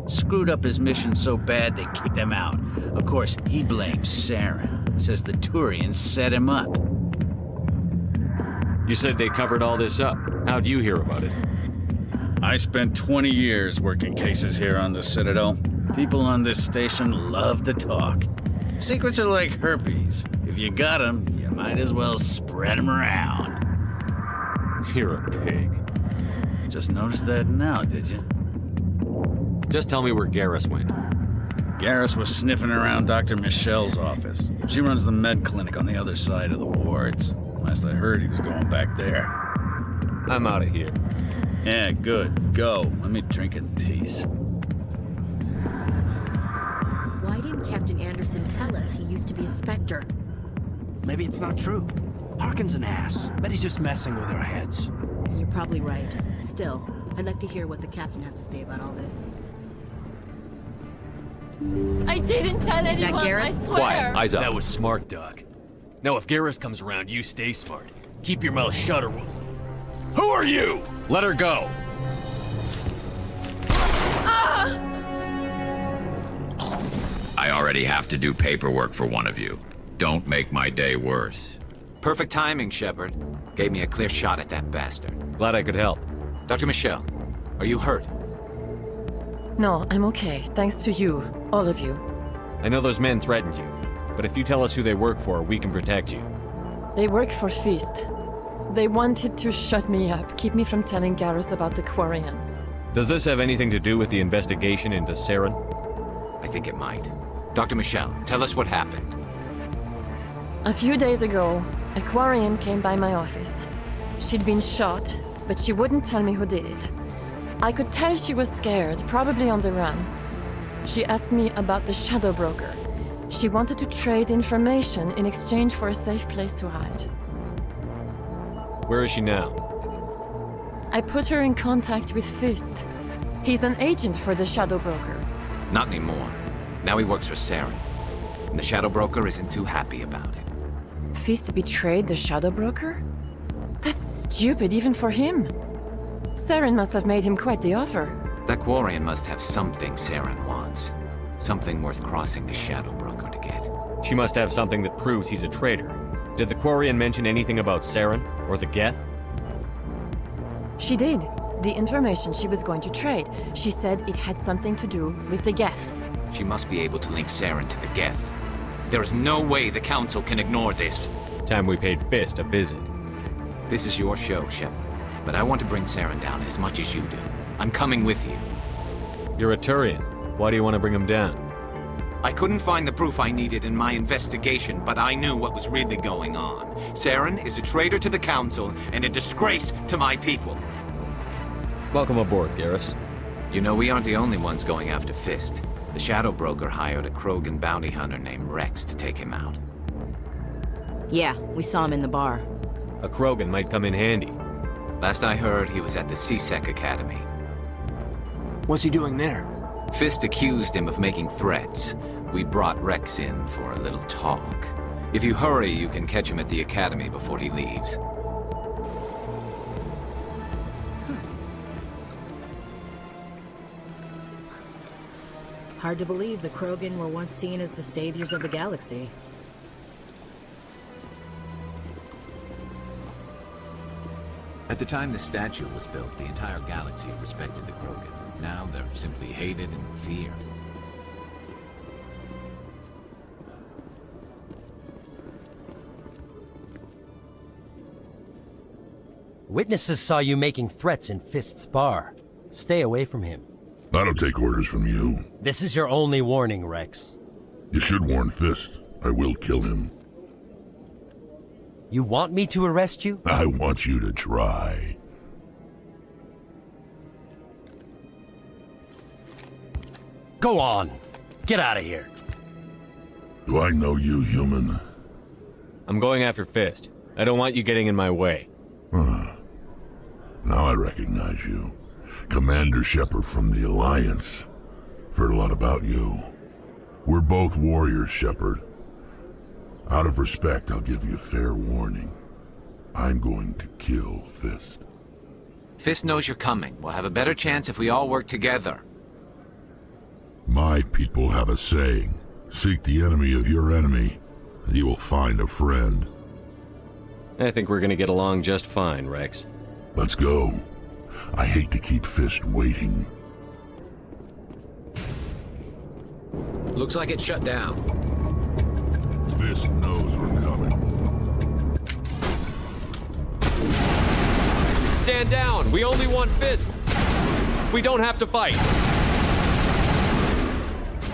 S16: Screwed up his mission so bad they kicked him out. Of course, he blames Saren. Says the Turians set him up.
S8: You said they covered all this up. How'd you hear about it?
S16: I spent 20 years working cases here on the Citadel. People on this station love to talk. Secrets are like herpes. If you got them, you might as well spread them around.
S8: You're a pig.
S16: Just noticed that now, did you?
S8: Just tell me where Garrus went.
S16: Garrus was sniffing around Dr. Michelle's office. She runs the med clinic on the other side of the wards. Last I heard, he was going back there.
S8: I'm out of here.
S16: Yeah, good. Go. Let me drink in peace.
S15: Why didn't Captain Anderson tell us he used to be a Spectre?
S7: Maybe it's not true. Harkin's an ass. Bet he's just messing with our heads.
S15: You're probably right. Still, I'd like to hear what the captain has to say about all this.
S17: I didn't tell
S15: Is that
S17: anyone,
S15: Garrus?
S17: I swear.
S8: Quiet, eyes up.
S20: That was smart, Doc. Now, if Garrus comes around, you stay smart. Keep your mouth shut or... Who are you?
S8: Let her go.
S3: I already have to do paperwork for one of you. Don't make my day worse. Perfect timing, Shepard. Gave me a clear shot at that bastard.
S8: Glad I could help.
S3: Dr. Michelle, are you hurt?
S24: No, I'm okay. Thanks to you. All of you.
S8: I know those men threatened you, but if you tell us who they work for, we can protect you.
S24: They work for Feast. They wanted to shut me up, keep me from telling Garrus about the Quarian.
S8: Does this have anything to do with the investigation into Saren?
S3: I think it might. Dr. Michelle, tell us what happened.
S24: A few days ago, a Quarian came by my office. She'd been shot, but she wouldn't tell me who did it. I could tell she was scared, probably on the run. She asked me about the Shadow Broker. She wanted to trade information in exchange for a safe place to hide.
S8: Where is she now?
S24: I put her in contact with Fist. He's an agent for the Shadow Broker.
S3: Not anymore. Now he works for Saren. And the Shadow Broker isn't too happy about it.
S24: Fist betrayed the Shadow Broker? That's stupid even for him. Saren must have made him quite the offer.
S3: That Quarian must have something Saren wants. Something worth crossing the Shadow Broker to get.
S8: She must have something that proves he's a traitor. Did the Quarian mention anything about Saren or the Geth?
S24: She did. The information she was going to trade. She said it had something to do with the Geth.
S3: She must be able to link Saren to the Geth. There is no way the Council can ignore this.
S8: Time we paid Fist a visit.
S3: This is your show, Shepard. But I want to bring Saren down as much as you do. I'm coming with you.
S8: You're a Turian. Why do you want to bring him down?
S3: I couldn't find the proof I needed in my investigation, but I knew what was really going on. Saren is a traitor to the Council and a disgrace to my people.
S8: Welcome aboard, Garrus.
S3: You know, we aren't the only ones going after Fist. The Shadow Broker hired a Krogan bounty hunter named Wrex to take him out.
S15: Yeah, we saw him in the bar.
S8: A Krogan might come in handy.
S3: Last I heard, he was at the C-Sec Academy.
S7: What's he doing there?
S3: Fist accused him of making threats. We brought Wrex in for a little talk. If you hurry, you can catch him at the Academy before he leaves.
S15: Hard to believe the Krogan were once seen as the saviors of the galaxy.
S3: At the time the statue was built, the entire galaxy respected the Krogan. Now they're simply hated and feared.
S6: Witnesses saw you making threats in Fist's bar. Stay away from him.
S14: I don't take orders from you.
S6: This is your only warning, Wrex.
S14: You should warn Fist. I will kill him.
S6: You want me to arrest you?
S14: I want you to try.
S6: Go on. Get out of here.
S14: Do I know you, human?
S8: I'm going after Fist. I don't want you getting in my way.
S14: Now I recognize you. Commander Shepard from the Alliance. Heard a lot about you. We're both warriors, Shepard. Out of respect, I'll give you fair warning. I'm going to kill Fist.
S3: Fist knows you're coming. We'll have a better chance if we all work together.
S14: My people have a saying. Seek the enemy of your enemy, and you will find a friend.
S8: I think we're gonna get along just fine, Wrex.
S14: Let's go. I hate to keep Fist waiting.
S3: Looks like it's shut down.
S14: Fist knows we're coming.
S8: Stand down! We only want Fist! We don't have to fight!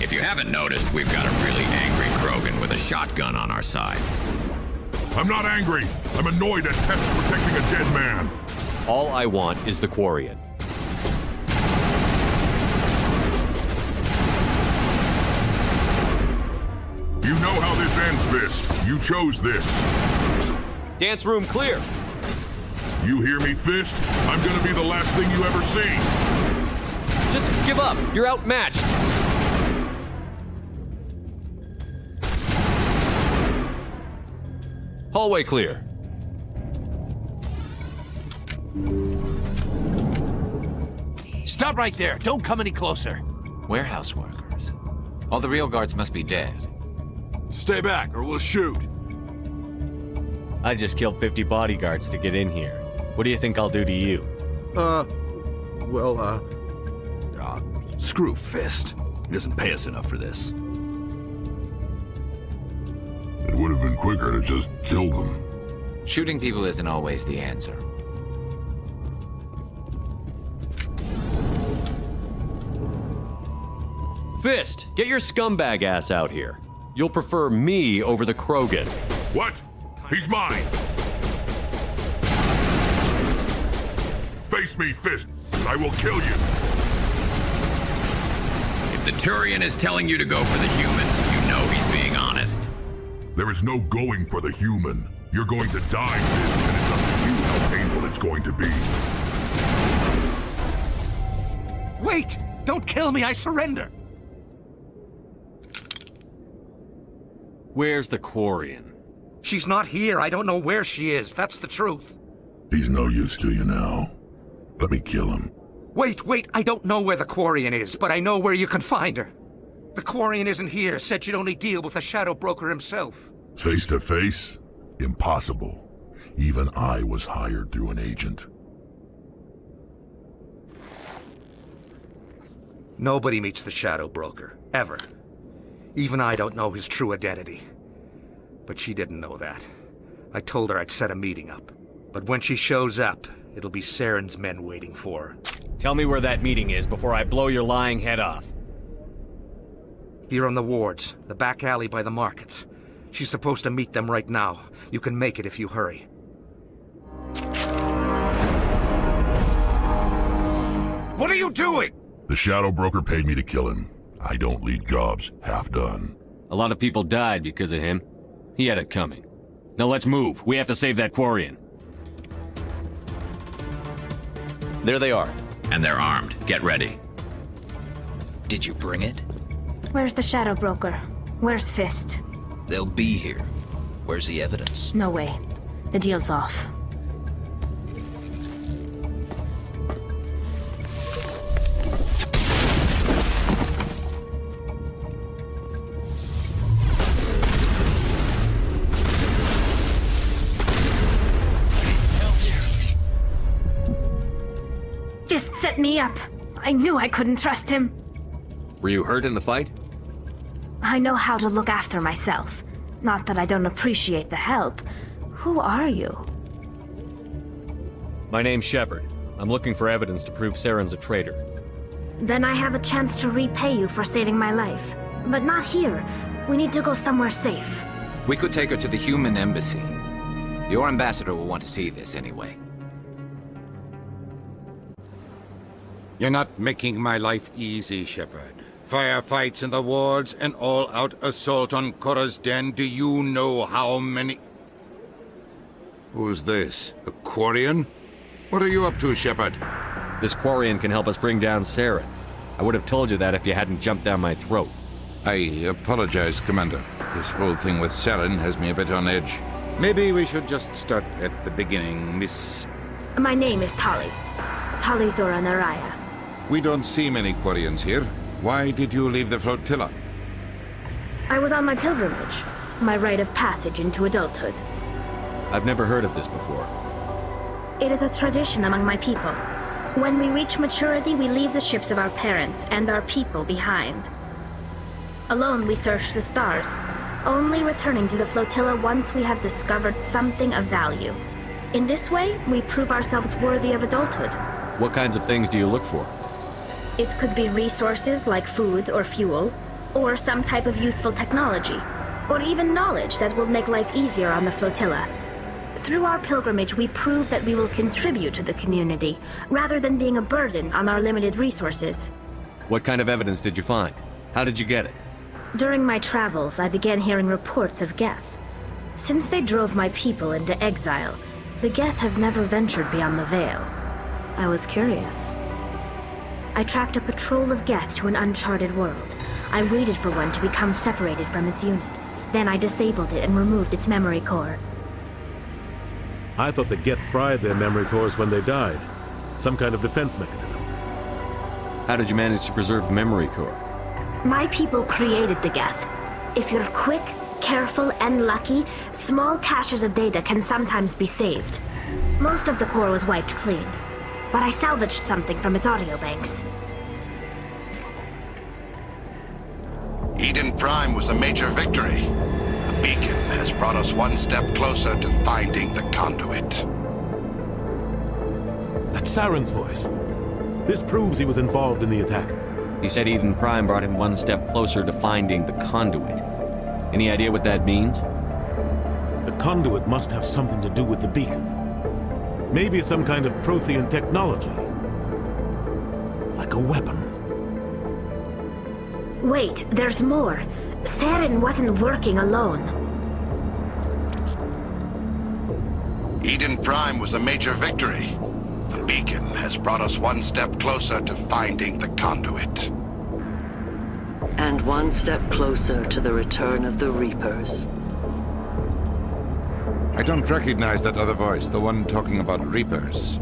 S12: If you haven't noticed, we've got a really angry Krogan with a shotgun on our side.
S14: I'm not angry. I'm annoyed at Test protecting a dead man.
S8: All I want is the Quarian.
S14: You know how this ends, Fist. You chose this.
S8: Dance room clear.
S14: You hear me, Fist? I'm gonna be the last thing you ever see.
S8: Just give up. You're outmatched. Hallway clear.
S7: Stop right there. Don't come any closer.
S3: Warehouse workers. All the real guards must be dead.
S7: Stay back or we'll shoot.
S8: I just killed 50 bodyguards to get in here. What do you think I'll do to you?
S18: Screw Fist. He doesn't pay us enough for this.
S14: It would have been quicker to just kill them.
S3: Shooting people isn't always the answer.
S8: Fist, get your scumbag ass out here. You'll prefer me over the Krogan.
S14: What? He's mine! Face me, Fist! I will kill you!
S12: If the Turian is telling you to go for the human, you know he's being honest.
S14: There is no going for the human. You're going to die, Fist, and it's up to you how painful it's going to be.
S7: Wait! Don't kill me, I surrender!
S8: Where's the Quarian?
S7: She's not here. I don't know where she is. That's the truth.
S14: He's no use to you now. Let me kill him.
S7: Wait. I don't know where the Quarian is, but I know where you can find her. The Quarian isn't here. Said she'd only deal with the Shadow Broker himself.
S14: Face to face? Impossible. Even I was hired through an agent.
S7: Nobody meets the Shadow Broker. Ever. Even I don't know his true identity. But she didn't know that. I told her I'd set a meeting up. But when she shows up, it'll be Saren's men waiting for her.
S8: Tell me where that meeting is before I blow your lying head off.
S7: Here on the wards, the back alley by the markets. She's supposed to meet them right now. You can make it if you hurry.
S1: What are you doing?
S14: The Shadow Broker paid me to kill him. I don't leave jobs half done.
S8: A lot of people died because of him. He had it coming. Now let's move. We have to save that Quarian.
S3: There they are.
S12: And they're armed. Get ready.
S3: Did you bring it?
S15: Where's the Shadow Broker? Where's Fist?
S3: They'll be here. Where's the evidence?
S15: No way. The deal's off. Fist set me up. I knew I couldn't trust him.
S8: Were you hurt in the fight?
S15: I know how to look after myself. Not that I don't appreciate the help. Who are you?
S8: My name's Shepard. I'm looking for evidence to prove Saren's a traitor.
S15: Then I have a chance to repay you for saving my life. But not here. We need to go somewhere safe.
S3: We could take her to the human embassy. Your ambassador will want to see this anyway.
S1: You're not making my life easy, Shepard. Firefights in the wards, an all-out assault on Korra's den. Do you know how many... Who's this? A Quarian? What are you up to, Shepard?
S8: This Quarian can help us bring down Saren. I would have told you that if you hadn't jumped down my throat.
S1: I apologize, Commander. This whole thing with Saren has me a bit on edge. Maybe we should just start at the beginning, Miss...
S15: My name is Tali. Tali Zora Naraya.
S1: We don't see many Quarians here. Why did you leave the flotilla?
S15: I was on my pilgrimage. My rite of passage into adulthood.
S8: I've never heard of this before.
S15: It is a tradition among my people. When we reach maturity, we leave the ships of our parents and our people behind. Alone, we search the stars, only returning to the flotilla once we have discovered something of value. In this way, we prove ourselves worthy of adulthood.
S8: What kinds of things do you look for?
S15: It could be resources like food or fuel, or some type of useful technology, or even knowledge that will make life easier on the flotilla. Through our pilgrimage, we prove that we will contribute to the community, rather than being a burden on our limited resources.
S8: What kind of evidence did you find? How did you get it?
S15: During my travels, I began hearing reports of Geth. Since they drove my people into exile, the Geth have never ventured beyond the Veil. I was curious. I tracked a patrol of Geth to an uncharted world. I waited for one to become separated from its unit. Then I disabled it and removed its memory core.
S13: I thought the Geth fried their memory cores when they died. Some kind of defense mechanism.
S8: How did you manage to preserve the memory core?
S15: My people created the Geth. If you're quick, careful, and lucky, small caches of data can sometimes be saved. Most of the core was wiped clean, but I salvaged something from its audio banks.
S19: Eden Prime was a major victory. The beacon has brought us one step closer to finding the conduit.
S13: That's Saren's voice. This proves he was involved in the attack.
S8: He said Eden Prime brought him one step closer to finding the conduit. Any idea what that means?
S13: The conduit must have something to do with the beacon. Maybe it's some kind of Prothean technology. Like a weapon.
S2: Wait, there's more. Saren wasn't working alone.
S19: Eden Prime was a major victory. The beacon has brought us one step closer to finding the conduit.
S4: And one step closer to the return of the Reapers.
S1: I don't recognize that other voice, the one talking about Reapers.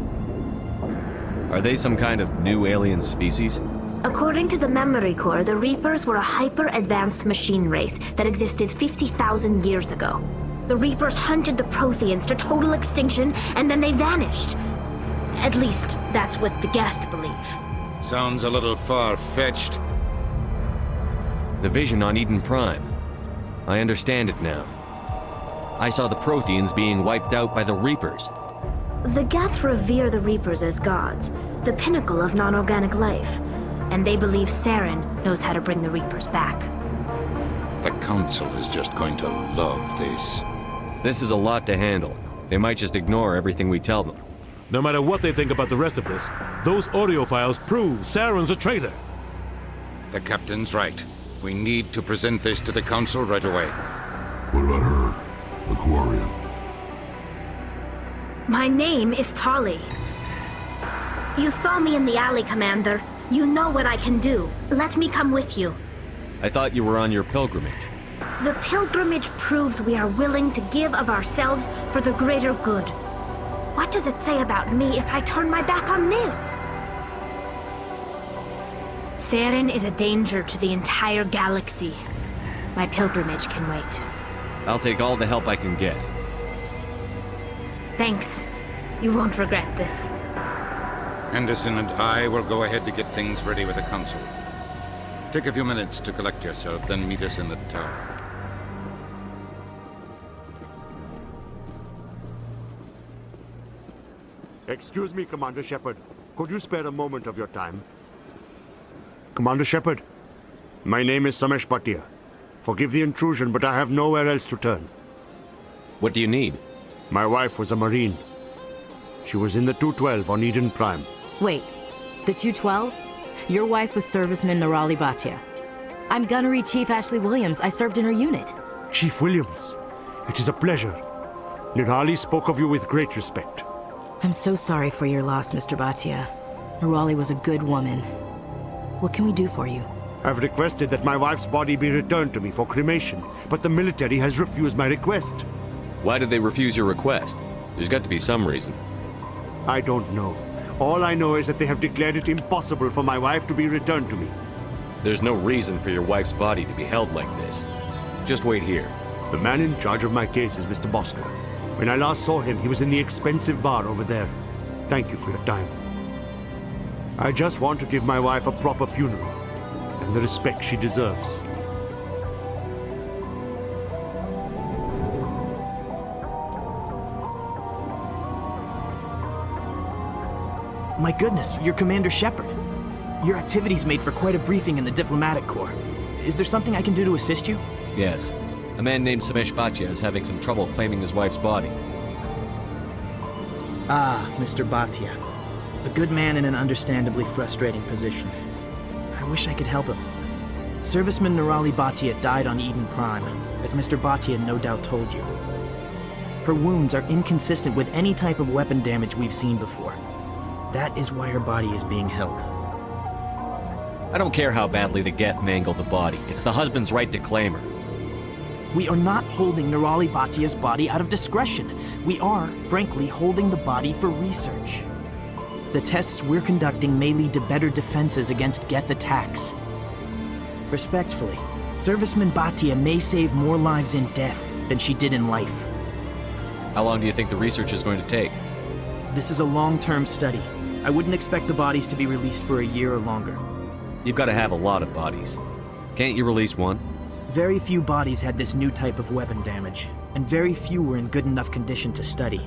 S8: Are they some kind of new alien species?
S2: According to the memory core, the Reapers were a hyper-advanced machine race that existed 50,000 years ago. The Reapers hunted the Protheans to total extinction, and then they vanished. At least, that's what the Geth believe.
S1: Sounds a little far-fetched.
S8: The vision on Eden Prime. I understand it now. I saw the Protheans being wiped out by the Reapers.
S2: The Geth revere the Reapers as gods, the pinnacle of non-organic life. And they believe Saren knows how to bring the Reapers back.
S1: The Council is just going to love this.
S8: This is a lot to handle. They might just ignore everything we tell them.
S13: No matter what they think about the rest of this, those audio files prove Saren's a traitor.
S1: The Captain's right. We need to present this to the Council right away.
S14: What about her? The Quarian?
S2: My name is Tali. You saw me in the alley, Commander. You know what I can do. Let me come with you.
S8: I thought you were on your pilgrimage.
S2: The pilgrimage proves we are willing to give of ourselves for the greater good. What does it say about me if I turn my back on this? Saren is a danger to the entire galaxy. My pilgrimage can wait.
S8: I'll take all the help I can get.
S2: Thanks. You won't regret this.
S1: Anderson and I will go ahead to get things ready with the Council. Take a few minutes to collect yourself, then meet us in the tower.
S9: Excuse me, Commander Shepard. Could you spare a moment of your time? Commander Shepard, my name is Samesh Bhatia. Forgive the intrusion, but I have nowhere else to turn.
S8: What do you need?
S9: My wife was a Marine. She was in the 212 on Eden Prime.
S15: Wait, the 212? Your wife was Serviceman Nirali Bhatia. I'm Gunnery Chief Ashley Williams. I served in her unit.
S9: Chief Williams, it is a pleasure. Nirali spoke of you with great respect.
S15: I'm so sorry for your loss, Mr. Bhatia. Nirali was a good woman. What can we do for you?
S9: I've requested that my wife's body be returned to me for cremation, but the military has refused my request.
S8: Why did they refuse your request? There's got to be some reason.
S9: I don't know. All I know is that they have declared it impossible for my wife to be returned to me.
S8: There's no reason for your wife's body to be held like this. Just wait here.
S9: The man in charge of my case is Mr. Bosker. When I last saw him, he was in the expensive bar over there. Thank you for your time. I just want to give my wife a proper funeral, and the respect she deserves.
S21: My goodness, you're Commander Shepard. Your activities made for quite a briefing in the Diplomatic Corps. Is there something I can do to assist you?
S8: Yes. A man named Samesh Bhatia is having some trouble claiming his wife's body.
S21: Ah, Mr. Bhatia. A good man in an understandably frustrating position. I wish I could help him. Serviceman Nirali Bhatia died on Eden Prime, as Mr. Bhatia no doubt told you. Her wounds are inconsistent with any type of weapon damage we've seen before. That is why her body is being held.
S8: I don't care how badly the Geth mangled the body. It's the husband's right to claim her.
S21: We are not holding Nirali Bhatia's body out of discretion. We are, frankly, holding the body for research. The tests we're conducting may lead to better defenses against Geth attacks. Respectfully, Serviceman Bhatia may save more lives in death than she did in life.
S8: How long do you think the research is going to take?
S21: This is a long-term study. I wouldn't expect the bodies to be released for a year or longer.
S8: You've got to have a lot of bodies. Can't you release one?
S21: Very few bodies had this new type of weapon damage, and very few were in good enough condition to study.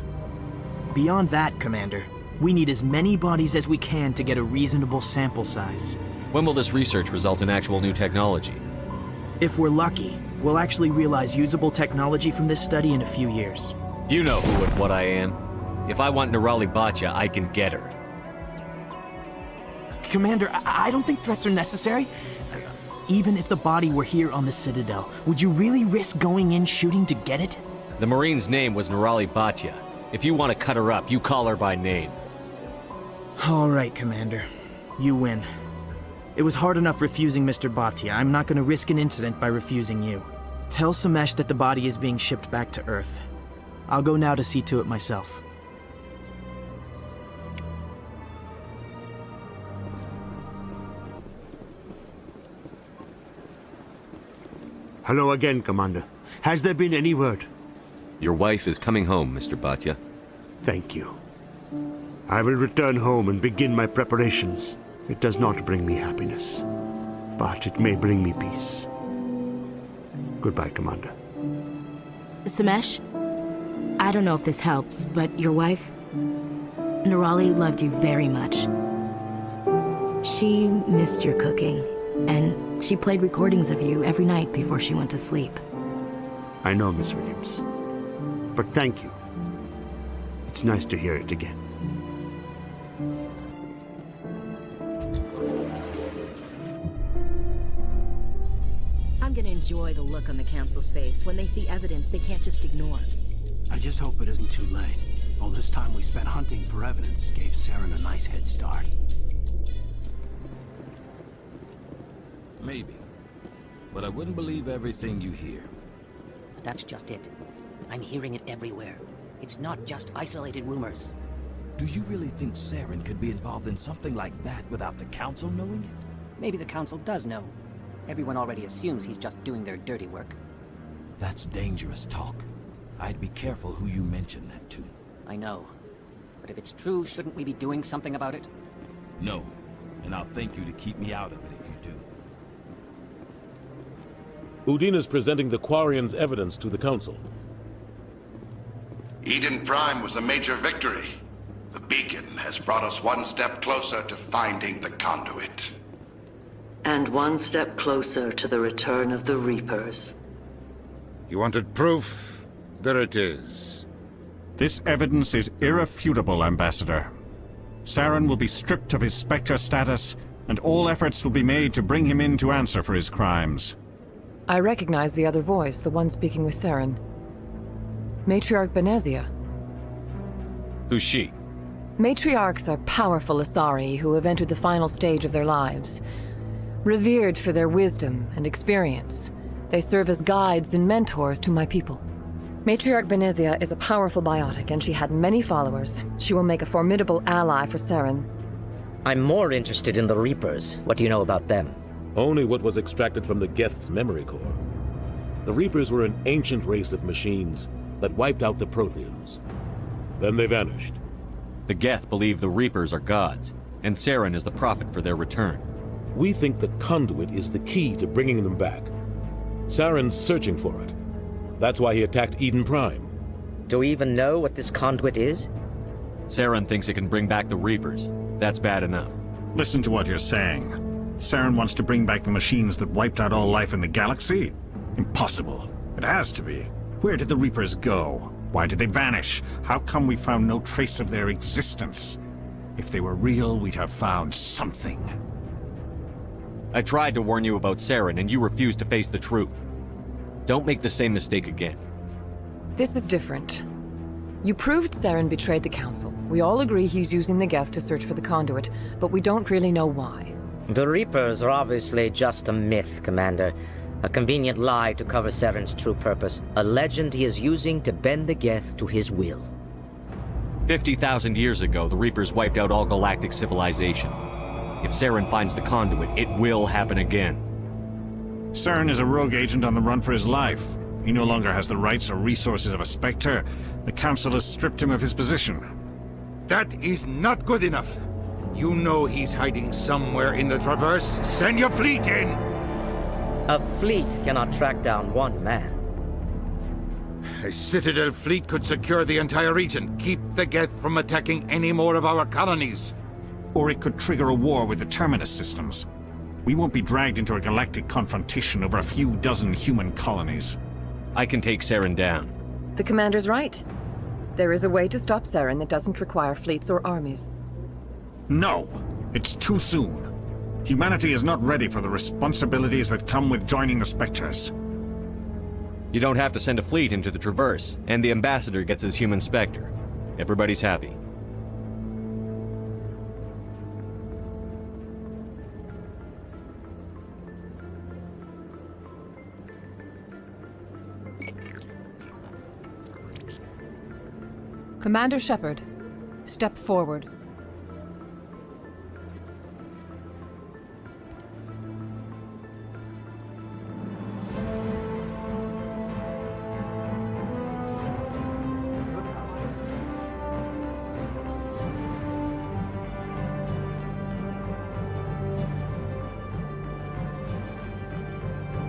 S21: Beyond that, Commander, we need as many bodies as we can to get a reasonable sample size.
S8: When will this research result in actual new technology?
S21: If we're lucky, we'll actually realize usable technology from this study in a few years.
S8: You know who and what I am. If I want Nerali Batya, I can get her.
S21: Commander, I don't think threats are necessary. Even if the body were here on the Citadel, would you really risk going in shooting to get it?
S8: The Marine's name was Nerali Batya. If you want to cut her up, you call her by name.
S21: All right, Commander. You win. It was hard enough refusing Mr. Batya. I'm not going to risk an incident by refusing you. Tell Samesh that the body is being shipped back to Earth. I'll go now to see to it myself.
S9: Hello again, Commander. Has there been any word?
S8: Your wife is coming home, Mr. Batya.
S9: Thank you. I will return home and begin my preparations. It does not bring me happiness, but it may bring me peace. Goodbye, Commander.
S15: Samesh, I don't know if this helps, but your wife, Nerali, loved you very much. She missed your cooking, and she played recordings of you every night before she went to sleep.
S9: I know, Miss Williams. But thank you. It's nice to hear it again.
S15: I'm gonna enjoy the look on the Council's face when they see evidence they can't just ignore.
S5: I just hope it isn't too late. All this time we spent hunting for evidence gave Saren a nice head start.
S10: Maybe. But I wouldn't believe everything you hear.
S22: That's just it. I'm hearing it everywhere. It's not just isolated rumors.
S10: Do you really think Saren could be involved in something like that without the Council knowing it?
S22: Maybe the Council does know. Everyone already assumes he's just doing their dirty work.
S10: That's dangerous talk. I'd be careful who you mention that to.
S22: I know. But if it's true, shouldn't we be doing something about it?
S10: No. And I'll thank you to keep me out of it if you do.
S13: Udina's presenting the Quarians' evidence to the Council.
S19: Eden Prime was a major victory. The beacon has brought us one step closer to finding the conduit.
S4: And one step closer to the return of the Reapers.
S1: You wanted proof? There it is.
S23: This evidence is irrefutable, Ambassador. Saren will be stripped of his Spectre status, and all efforts will be made to bring him in to answer for his crimes.
S24: I recognize the other voice, the one speaking with Saren. Matriarch Benezia.
S8: Who's she?
S24: Matriarchs are powerful Asari who have entered the final stage of their lives. Revered for their wisdom and experience, they serve as guides and mentors to my people. Matriarch Benezia is a powerful biotic, and she had many followers. She will make a formidable ally for Saren.
S22: I'm more interested in the Reapers. What do you know about them?
S13: Only what was extracted from the Geth's memory core. The Reapers were an ancient race of machines that wiped out the Protheans. Then they vanished.
S8: The Geth believe the Reapers are gods, and Saren is the prophet for their return.
S13: We think the conduit is the key to bringing them back. Saren's searching for it. That's why he attacked Eden Prime.
S22: Do we even know what this conduit is?
S8: Saren thinks it can bring back the Reapers. That's bad enough.
S23: Listen to what you're saying. Saren wants to bring back the machines that wiped out all life in the galaxy? Impossible. It has to be. Where did the Reapers go? Why did they vanish? How come we found no trace of their existence? If they were real, we'd have found something.
S8: I tried to warn you about Saren, and you refused to face the truth. Don't make the same mistake again.
S24: This is different. You proved Saren betrayed the Council. We all agree he's using the Geth to search for the conduit, but we don't really know why.
S22: The Reapers are obviously just a myth, Commander. A convenient lie to cover Saren's true purpose. A legend he is using to bend the Geth to his will.
S8: 50,000 years ago, the Reapers wiped out all galactic civilization. If Saren finds the conduit, it will happen again.
S23: Saren is a rogue agent on the run for his life. He no longer has the rights or resources of a Spectre. The Council has stripped him of his position.
S1: That is not good enough. You know he's hiding somewhere in the Traverse. Send your fleet in!
S22: A fleet cannot track down one man.
S1: A Citadel fleet could secure the entire region, keep the Geth from attacking any more of our colonies.
S23: Or it could trigger a war with the Terminus systems. We won't be dragged into a galactic confrontation over a few dozen human colonies.
S8: I can take Saren down.
S11: The commander's right. There is a way to stop Saren that doesn't require fleets or armies.
S23: No! It's too soon. Humanity is not ready for the responsibilities that come with joining the Spectres.
S8: You don't have to send a fleet into the Traverse, and the Ambassador gets his human Spectre. Everybody's happy.
S11: Commander Shepard, step forward.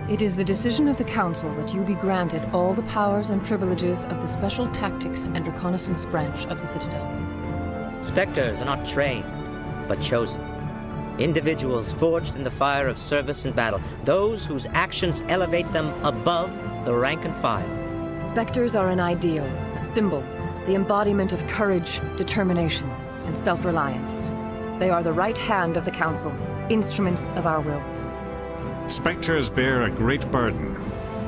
S11: It is the decision of the Council that you be granted all the powers and privileges of the Special Tactics and Reconnaissance branch of the Citadel.
S22: Spectres are not trained, but chosen. Individuals forged in the fire of service and battle, those whose actions elevate them above the rank and file.
S11: Spectres are an ideal, a symbol, the embodiment of courage, determination, and self-reliance. They are the right hand of the Council, instruments of our will.
S23: Spectres bear a great burden.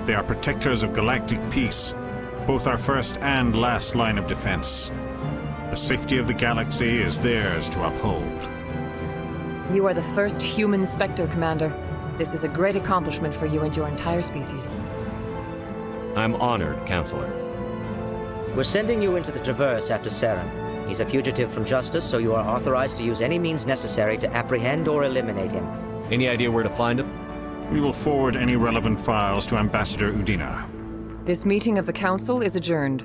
S23: They are protectors of galactic peace, both our first and last line of defense. The safety of the galaxy is theirs to uphold.
S11: You are the first human Spectre, Commander. This is a great accomplishment for you and your entire species.
S8: I'm honored, Counselor.
S22: We're sending you into the Traverse after Saren. He's a fugitive from justice, so you are authorized to use any means necessary to apprehend or eliminate him.
S8: Any idea where to find him?
S23: We will forward any relevant files to Ambassador Udina.
S11: This meeting of the Council is adjourned.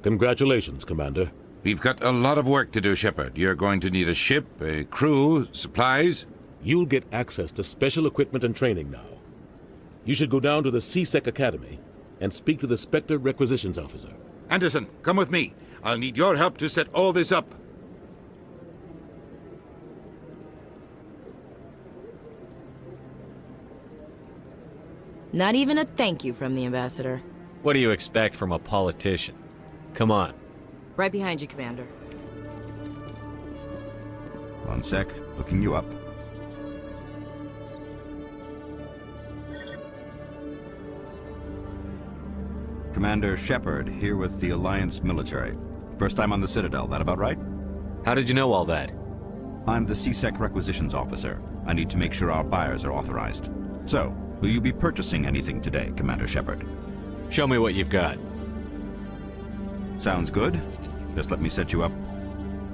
S13: Congratulations, Commander.
S1: We've got a lot of work to do, Shepard. You're going to need a ship, a crew, supplies.
S13: You'll get access to special equipment and training now. You should go down to the C-Sec Academy and speak to the Spectre Requisitions Officer.
S1: Anderson, come with me. I'll need your help to set all this up.
S15: Not even a thank you from the Ambassador.
S8: What do you expect from a politician? Come on.
S15: Right behind you, Commander.
S18: One sec, looking you up. Commander Shepard, here with the Alliance military. First time on the Citadel, that about right?
S8: How did you know all that?
S18: I'm the C-Sec Requisitions Officer. I need to make sure our buyers are authorized. So, will you be purchasing anything today, Commander Shepard?
S8: Show me what you've got.
S18: Sounds good. Just let me set you up.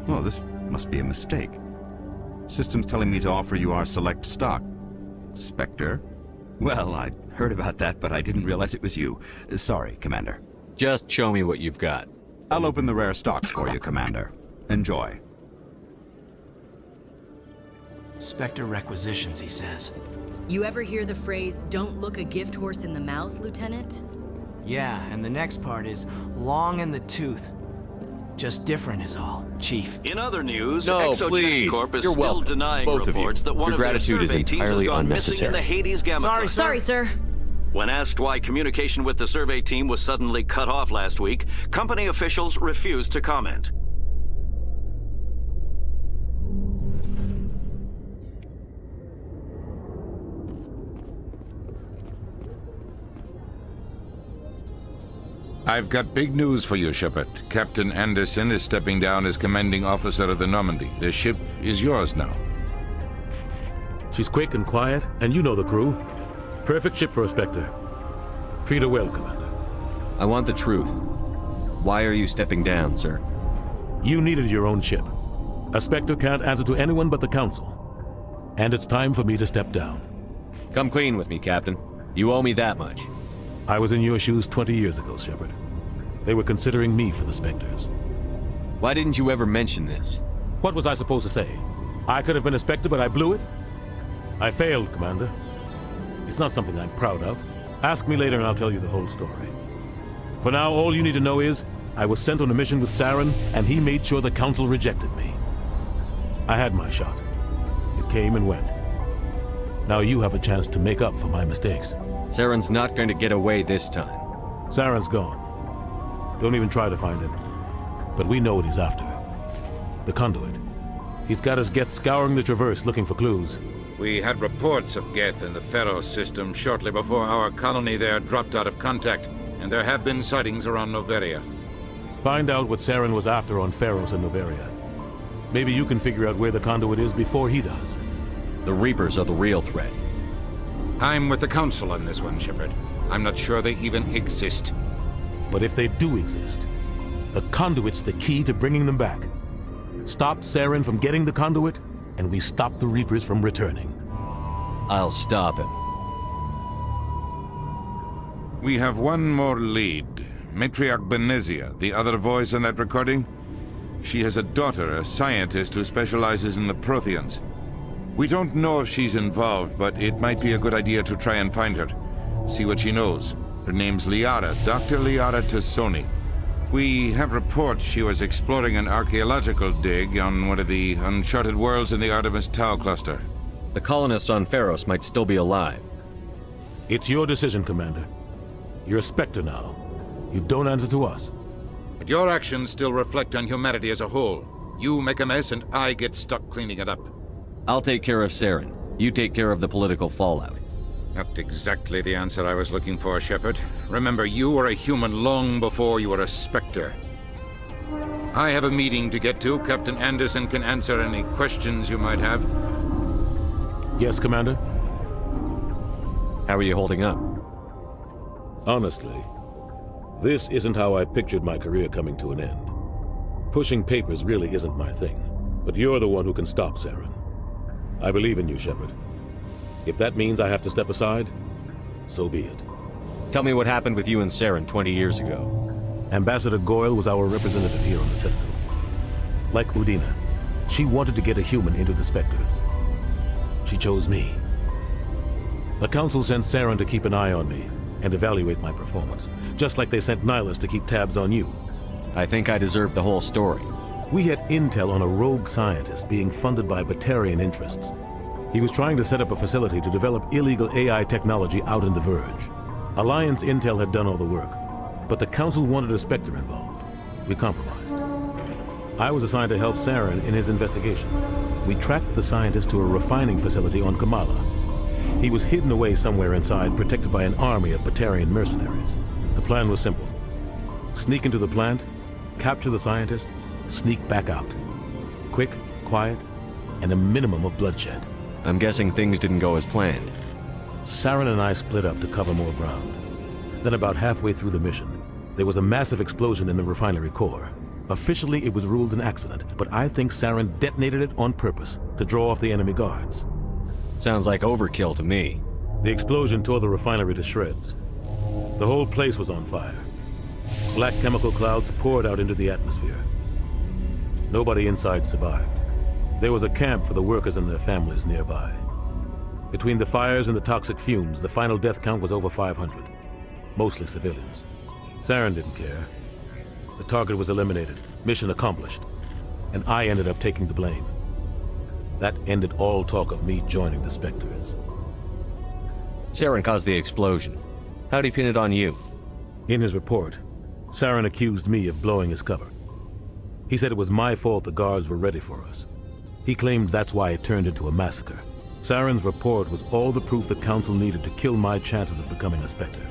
S18: Oh, this must be a mistake. System's telling me to offer you our select stock. Spectre? Well, I'd heard about that, but I didn't realize it was you. Sorry, Commander.
S8: Just show me what you've got.
S18: I'll open the rare stocks for you, Commander. Enjoy.
S21: Spectre requisitions, he says.
S15: You ever hear the phrase, "Don't look a gift horse in the mouth, Lieutenant"?
S21: Yeah, and the next part is long in the tooth. Just different is all, Chief.
S16: In other news,
S8: No,
S16: Exogen
S8: please.
S16: Corp is
S8: You're
S16: still
S8: welcome.
S16: denying
S8: Both of you.
S16: reports that one
S8: Your
S16: of their
S8: gratitude is
S16: survey teams has
S8: entirely
S16: gone missing in the
S8: unnecessary.
S16: Hades Gamma Cluster.
S15: Sorry, sir.
S16: When asked why communication with the survey team was suddenly cut off last week, company officials refused to comment.
S1: I've got big news for you, Shepard. Captain Anderson is stepping down as commanding officer of the Normandy. The ship is yours now.
S13: She's quick and quiet, and you know the crew. Perfect ship for a Spectre. Treat her well, Commander.
S8: I want the truth. Why are you stepping down, sir?
S13: You needed your own ship. A Spectre can't answer to anyone but the Council. And it's time for me to step down.
S8: Come clean with me, Captain. You owe me that much.
S13: I was in your shoes 20 years ago, Shepard. They were considering me for the Spectres.
S8: Why didn't you ever mention this?
S13: What was I supposed to say? I could have been a Spectre, but I blew it? I failed, Commander. It's not something I'm proud of. Ask me later and I'll tell you the whole story. For now, all you need to know is, I was sent on a mission with Saren, and he made sure the Council rejected me. I had my shot. It came and went. Now you have a chance to make up for my mistakes.
S8: Saren's not going to get away this time.
S13: Saren's gone. Don't even try to find him. But we know what he's after. The conduit. He's got his Geth scouring the Traverse looking for clues.
S1: We had reports of Geth in the Feros system shortly before our colony there dropped out of contact, and there have been sightings around Noveria.
S13: Find out what Saren was after on Feros and Noveria. Maybe you can figure out where the conduit is before he does.
S8: The Reapers are the real threat.
S1: I'm with the Council on this one, Shepard. I'm not sure they even exist.
S13: But if they do exist, the conduit's the key to bringing them back. Stop Saren from getting the conduit, and we stop the Reapers from returning.
S8: I'll stop him.
S1: We have one more lead. Matriarch Benezia, the other voice in that recording. She has a daughter, a scientist who specializes in the Protheans. We don't know if she's involved, but it might be a good idea to try and find her. See what she knows. Her name's Liara, Dr. Liara Tassoni. We have reports she was exploring an archaeological dig on one of the uncharted worlds in the Artemis Tau cluster.
S8: The colonists on Feros might still be alive.
S13: It's your decision, Commander. You're a Spectre now. You don't answer to us.
S1: But your actions still reflect on humanity as a whole. You make a mess and I get stuck cleaning it up.
S8: I'll take care of Saren. You take care of the political fallout.
S1: Not exactly the answer I was looking for, Shepard. Remember, you were a human long before you were a Spectre. I have a meeting to get to. Captain Anderson can answer any questions you might have.
S13: Yes, Commander?
S8: How are you holding up?
S13: Honestly, this isn't how I pictured my career coming to an end. Pushing papers really isn't my thing, but you're the one who can stop Saren. I believe in you, Shepard. If that means I have to step aside, so be it.
S8: Tell me what happened with you and Saren 20 years ago.
S13: Ambassador Goyle was our representative here on the Citadel. Like Udina, she wanted to get a human into the Spectres. She chose me. The Council sent Saren to keep an eye on me and evaluate my performance, just like they sent Nihilus to keep tabs on you.
S8: I think I deserve the whole story.
S13: We had intel on a rogue scientist being funded by Batarian interests. He was trying to set up a facility to develop illegal AI technology out in the Verge. Alliance intel had done all the work, but the Council wanted a Spectre involved. We compromised. I was assigned to help Saren in his investigation. We tracked the scientist to a refining facility on Kamala. He was hidden away somewhere inside, protected by an army of Batarian mercenaries. The plan was simple. Sneak into the plant, capture the scientist, sneak back out. Quick, quiet, and a minimum of bloodshed.
S8: I'm guessing things didn't go as planned.
S13: Saren and I split up to cover more ground. Then about halfway through the mission, there was a massive explosion in the refinery core. Officially, it was ruled an accident, but I think Saren detonated it on purpose to draw off the enemy guards.
S8: Sounds like overkill to me.
S13: The explosion tore the refinery to shreds. The whole place was on fire. Black chemical clouds poured out into the atmosphere. Nobody inside survived. There was a camp for the workers and their families nearby. Between the fires and the toxic fumes, the final death count was over 500. Mostly civilians. Saren didn't care. The target was eliminated, mission accomplished, and I ended up taking the blame. That ended all talk of me joining the Spectres.
S8: Saren caused the explosion. How'd he pin it on you?
S13: In his report, Saren accused me of blowing his cover. He said it was my fault the guards were ready for us. He claimed that's why it turned into a massacre. Saren's report was all the proof the Council needed to kill my chances of becoming a Spectre.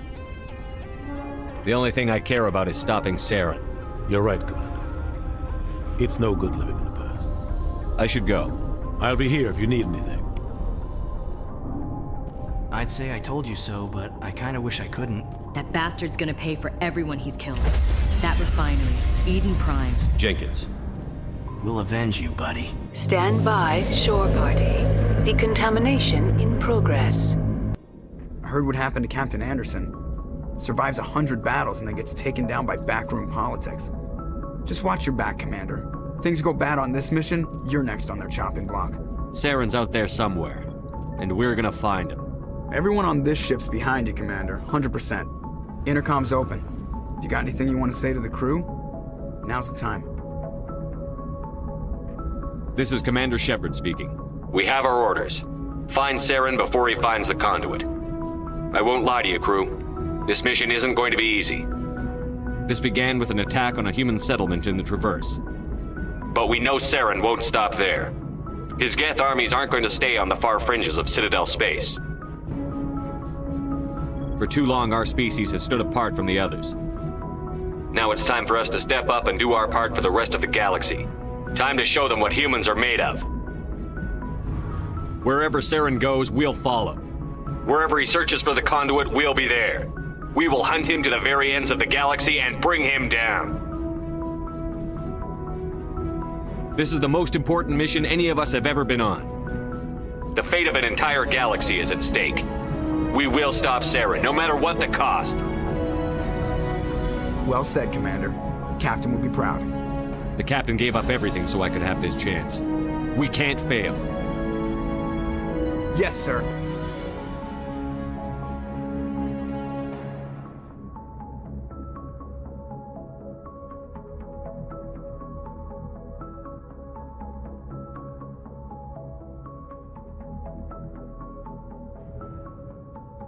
S8: The only thing I care about is stopping Saren.
S13: You're right, Commander. It's no good living in the past.
S8: I should go.
S13: I'll be here if you need anything.
S21: I'd say I told you so, but I kinda wish I couldn't.
S6: That bastard's gonna pay for everyone he's killed. That refinery, Eden Prime.
S8: Jenkins.
S21: We'll avenge you, buddy.
S7: Stand by, shore party. Decontamination in progress.
S17: I heard what happened to Captain Anderson. Survives 100 battles and then gets taken down by backroom politics. Just watch your back, Commander. Things go bad on this mission, you're next on their chopping block.
S8: Saren's out there somewhere, and we're gonna find him.
S17: Everyone on this ship's behind you, Commander, 100%. Intercom's open. If you got anything you want to say to the crew, now's the time.
S8: This is Commander Shepard speaking.
S3: We have our orders. Find Saren before he finds the conduit. I won't lie to you, crew. This mission isn't going to be easy.
S8: This began with an attack on a human settlement in the Traverse.
S3: But we know Saren won't stop there. His Geth armies aren't going to stay on the far fringes of Citadel space.
S8: For too long, our species has stood apart from the others.
S3: Now it's time for us to step up and do our part for the rest of the galaxy. Time to show them what humans are made of.
S8: Wherever Saren goes, we'll follow.
S3: Wherever he searches for the conduit, we'll be there. We will hunt him to the very ends of the galaxy and bring him down.
S8: This is the most important mission any of us have ever been on.
S3: The fate of an entire galaxy is at stake. We will stop Saren, no matter what the cost.
S17: Well said, Commander. Captain will be proud.
S8: The Captain gave up everything so I could have this chance. We can't fail.
S17: Yes, sir.